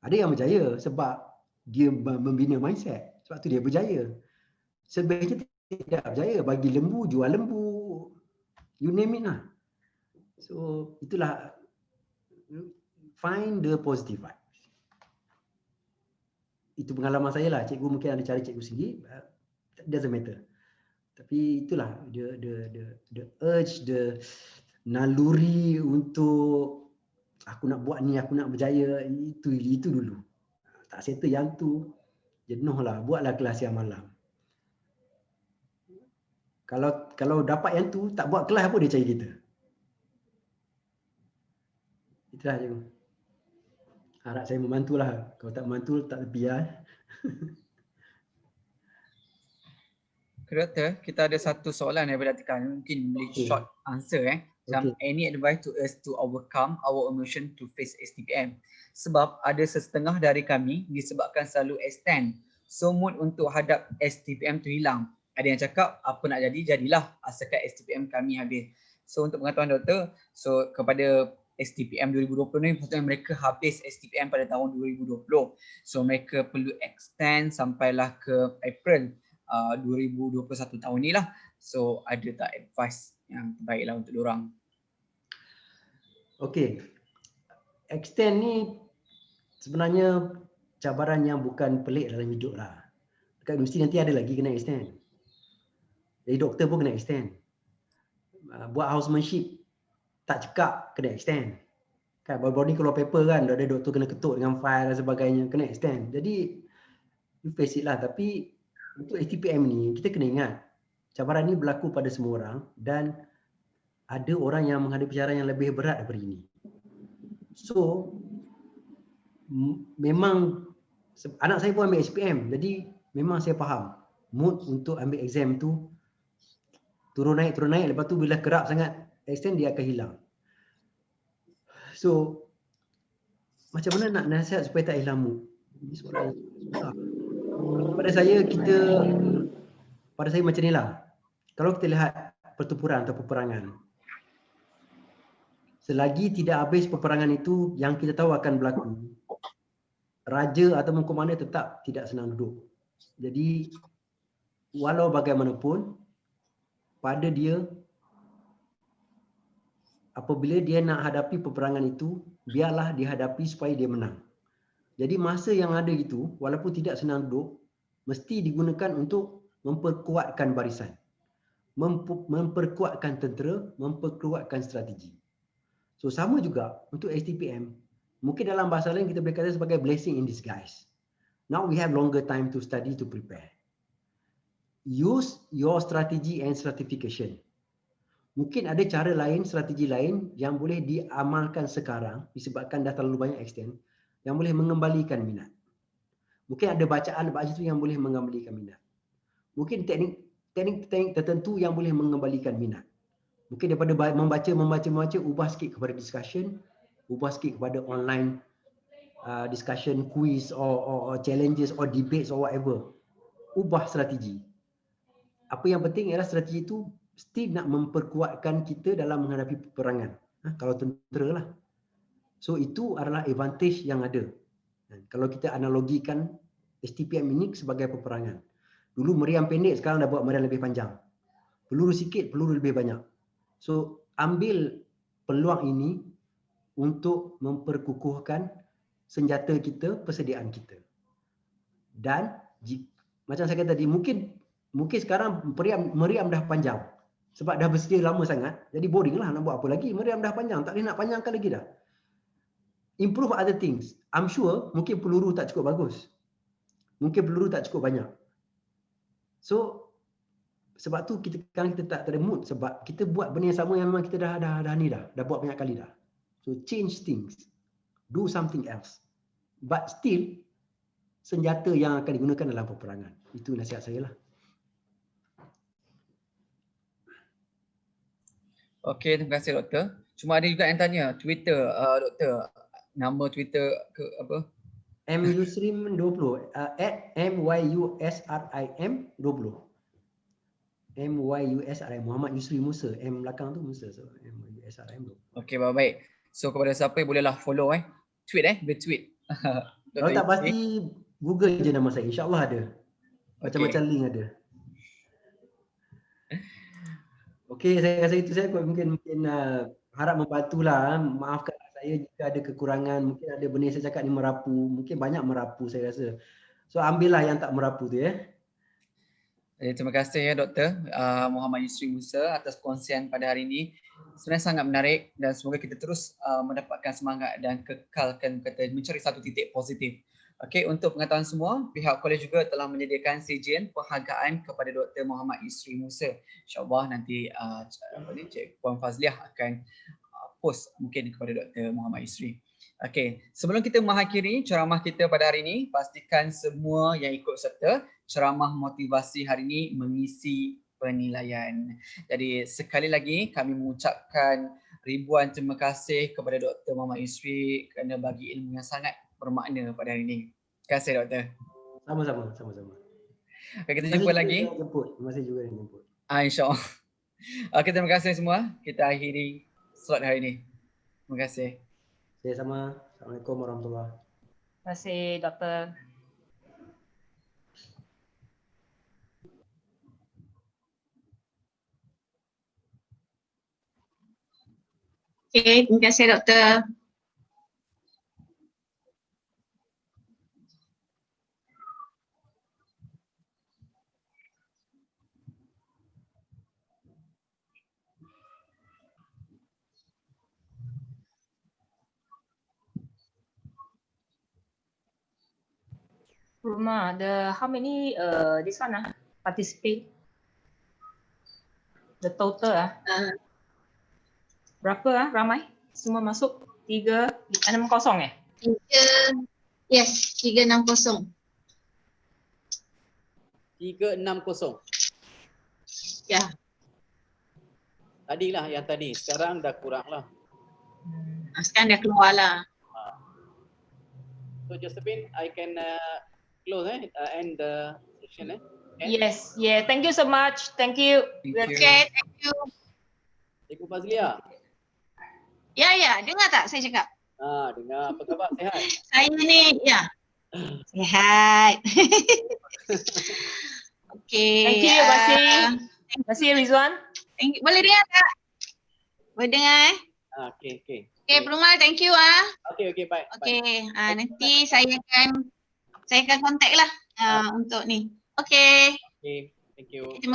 Ada yang berjaya sebab dia membina mindset. Sebab tu dia berjaya. Sebenarnya tidak berjaya. Bagi lembu, jual lembu. You name it lah. So itulah, find the positive vibe. Itu pengalaman saya lah. Cikgu mungkin ada cari cikgu sendiri, doesn't matter. Tapi itulah the urge, the naluri untuk aku nak buat ni, aku nak berjaya, itu dulu. Tak settle yang tu, jenuh lah, buatlah kelas siang malam. Kalau dapat yang tu, tak buat kelas apa dia cari kita. Itulah cikgu. Harap saya membantulah. Kalau tak membantu, tak lebih lah. Doktor, kita ada satu soalan daripada tekan. Mungkin boleh short answer Macam any advice to us to overcome our emotion to face STPM. Sebab ada setengah dari kami disebabkan selalu extend. So mood untuk hadap STPM tu hilang. Ada yang cakap apa nak jadi, jadilah asalkan STPM kami habis. So untuk pengetahuan doktor, so kepada STPM 2020 ni maksudnya mereka habis STPM pada tahun 2020. So mereka perlu extend sampailah ke April 2021 tahun ni lah. So ada tak advice yang terbaik lah untuk diorang? Okey. Extend ni sebenarnya cabaran yang bukan pelik dalam hidup lah. Dekat universiti nanti ada lagi kena extend. Jadi doktor pun kena extend. Buat housemanship tak cekap kena extend. Kan baru-baru ni keluar paper kan, ada doktor kena ketuk dengan file dan sebagainya, kena extend. Jadi you face it lah. Tapi untuk STPM ni kita kena ingat cabaran ni berlaku pada semua orang dan ada orang yang menghadapi cabaran yang lebih berat daripada ini. So memang anak saya pun ambil SPM, jadi memang saya faham mood untuk ambil exam tu turun naik, lepas tu bila kerap sangat extend dia akan hilang. So macam mana nak nasihat supaya tak hilang mood? Ini soalan susah. Pada saya macam ni lah. Kalau kita lihat pertempuran atau peperangan, selagi tidak habis peperangan itu yang kita tahu akan berlaku, raja atau komander tetap tidak senang duduk. Jadi walau bagaimanapun pada dia, apabila dia nak hadapi peperangan itu, biarlah dihadapi supaya dia menang. Jadi masa yang ada itu, walaupun tidak senang duduk, mesti digunakan untuk memperkuatkan barisan, memperkuatkan tentera, memperkuatkan strategi. So sama juga untuk STPM, mungkin dalam bahasa lain kita boleh kata sebagai blessing in disguise. Now we have longer time to study, to prepare. Use your strategy and stratification. Mungkin ada cara lain, strategi lain yang boleh diamalkan sekarang disebabkan dah terlalu banyak extend, yang boleh mengembalikan minat. Mungkin ada bacaan itu yang boleh mengembalikan minat. Mungkin teknik tertentu yang boleh mengembalikan minat. Mungkin daripada membaca, ubah sikit kepada discussion, ubah sikit kepada online discussion, quiz or challenges or debates or whatever. Ubah strategi. Apa yang penting ialah strategi itu mesti nak memperkuatkan kita dalam menghadapi peperangan. Kalau tentera lah. So itu adalah advantage yang ada. Kalau kita analogikan STPM ini sebagai peperangan. Dulu meriam pendek, sekarang dah buat meriam lebih panjang. Peluru sikit, peluru lebih banyak. So ambil peluang ini untuk memperkukuhkan senjata kita, persediaan kita. Dan macam saya kata tadi, mungkin sekarang meriam dah panjang. Sebab dah bersedia lama sangat, jadi boring lah nak buat apa lagi. Meriam dah panjang, tak boleh nak panjangkan lagi dah. Improve other things. I'm sure mungkin peluru tak cukup bagus. Mungkin peluru tak cukup banyak. So sebab tu kita tak ada mood, sebab kita buat benda yang sama yang memang kita dah buat banyak kali dah. So change things. Do something else. But still senjata yang akan digunakan dalam peperangan. Itu nasihat saya lah. Okey, terima kasih doktor. Cuma ada juga yang tanya Twitter, doktor, nama Twitter ke apa? Myusrim 20 @MYUSRIM 20. MYUSRIM Muhammad Yusri Musa, M belakang tu Musa, so MYUSRIM 20. Okey, baik. So kepada siapa bolehlah follow tweet boleh tweet. Kalau tak pasti Google je nama saya, insya-Allah ada. Macam-macam link ada. Okey, saya rasa itu saya mungkin harap membantulah. Maafkan saya jika ada kekurangan. Mungkin ada benda yang saya cakap ni merapu. Mungkin banyak merapu saya rasa. So ambillah yang tak merapu tu ya. Terima kasih ya Dr. Muhammad Yusri Musa atas perkongsian pada hari ini. Sebenarnya sangat menarik dan semoga kita terus mendapatkan semangat dan kekalkan mencari satu titik positif. Okey, untuk pengetahuan semua, pihak kolej juga telah menyediakan sejen penghargaan kepada Dr. Muhammad Yusri Musa. InsyaAllah nanti Cik Puan Fazliah akan post mungkin kepada Dr. Muhammad Yusri. Okey, sebelum kita mengakhiri ceramah kita pada hari ini, pastikan semua yang ikut serta ceramah motivasi hari ini mengisi penilaian. Jadi sekali lagi kami mengucapkan ribuan terima kasih kepada Dr. Muhammad Yusri kerana bagi ilmu yang sangat bermakna pada hari ini. Terima kasih Doktor. Sama-sama. Okay, kita jumpa lagi. Terima kasih juga yang jemput. InsyaAllah. Okay, terima kasih semua. Kita akhiri slot hari ini. Terima kasih. Saya sama. Assalamualaikum warahmatullahi wabarakatuh. Terima kasih Doktor. Okay, terima kasih Doktor. Rumah, how many this one participate? The total berapa ramai? Semua masuk 360 eh? 360. 360. Ya. Tadilah yang tadi, sekarang dah kurang lah. Sekarang dah keluar lah. So Josephine, I can close end the session Okay. Yes, yeah. Thank you so much. Thank you. Okay, thank you. Cikgu Fazliah. Ya, dengar tak saya cakap? Dengar. Apa khabar? Sihat? Saya ni, ya. Sihat. Okay. Thank you, Terima kasih Rizwan. Boleh dengar tak? Boleh dengar Okay. Okay, Perumal, thank you Okay, bye. Okay, nanti saya akan contact lah untuk ni. Okay. Okay, thank you. Terima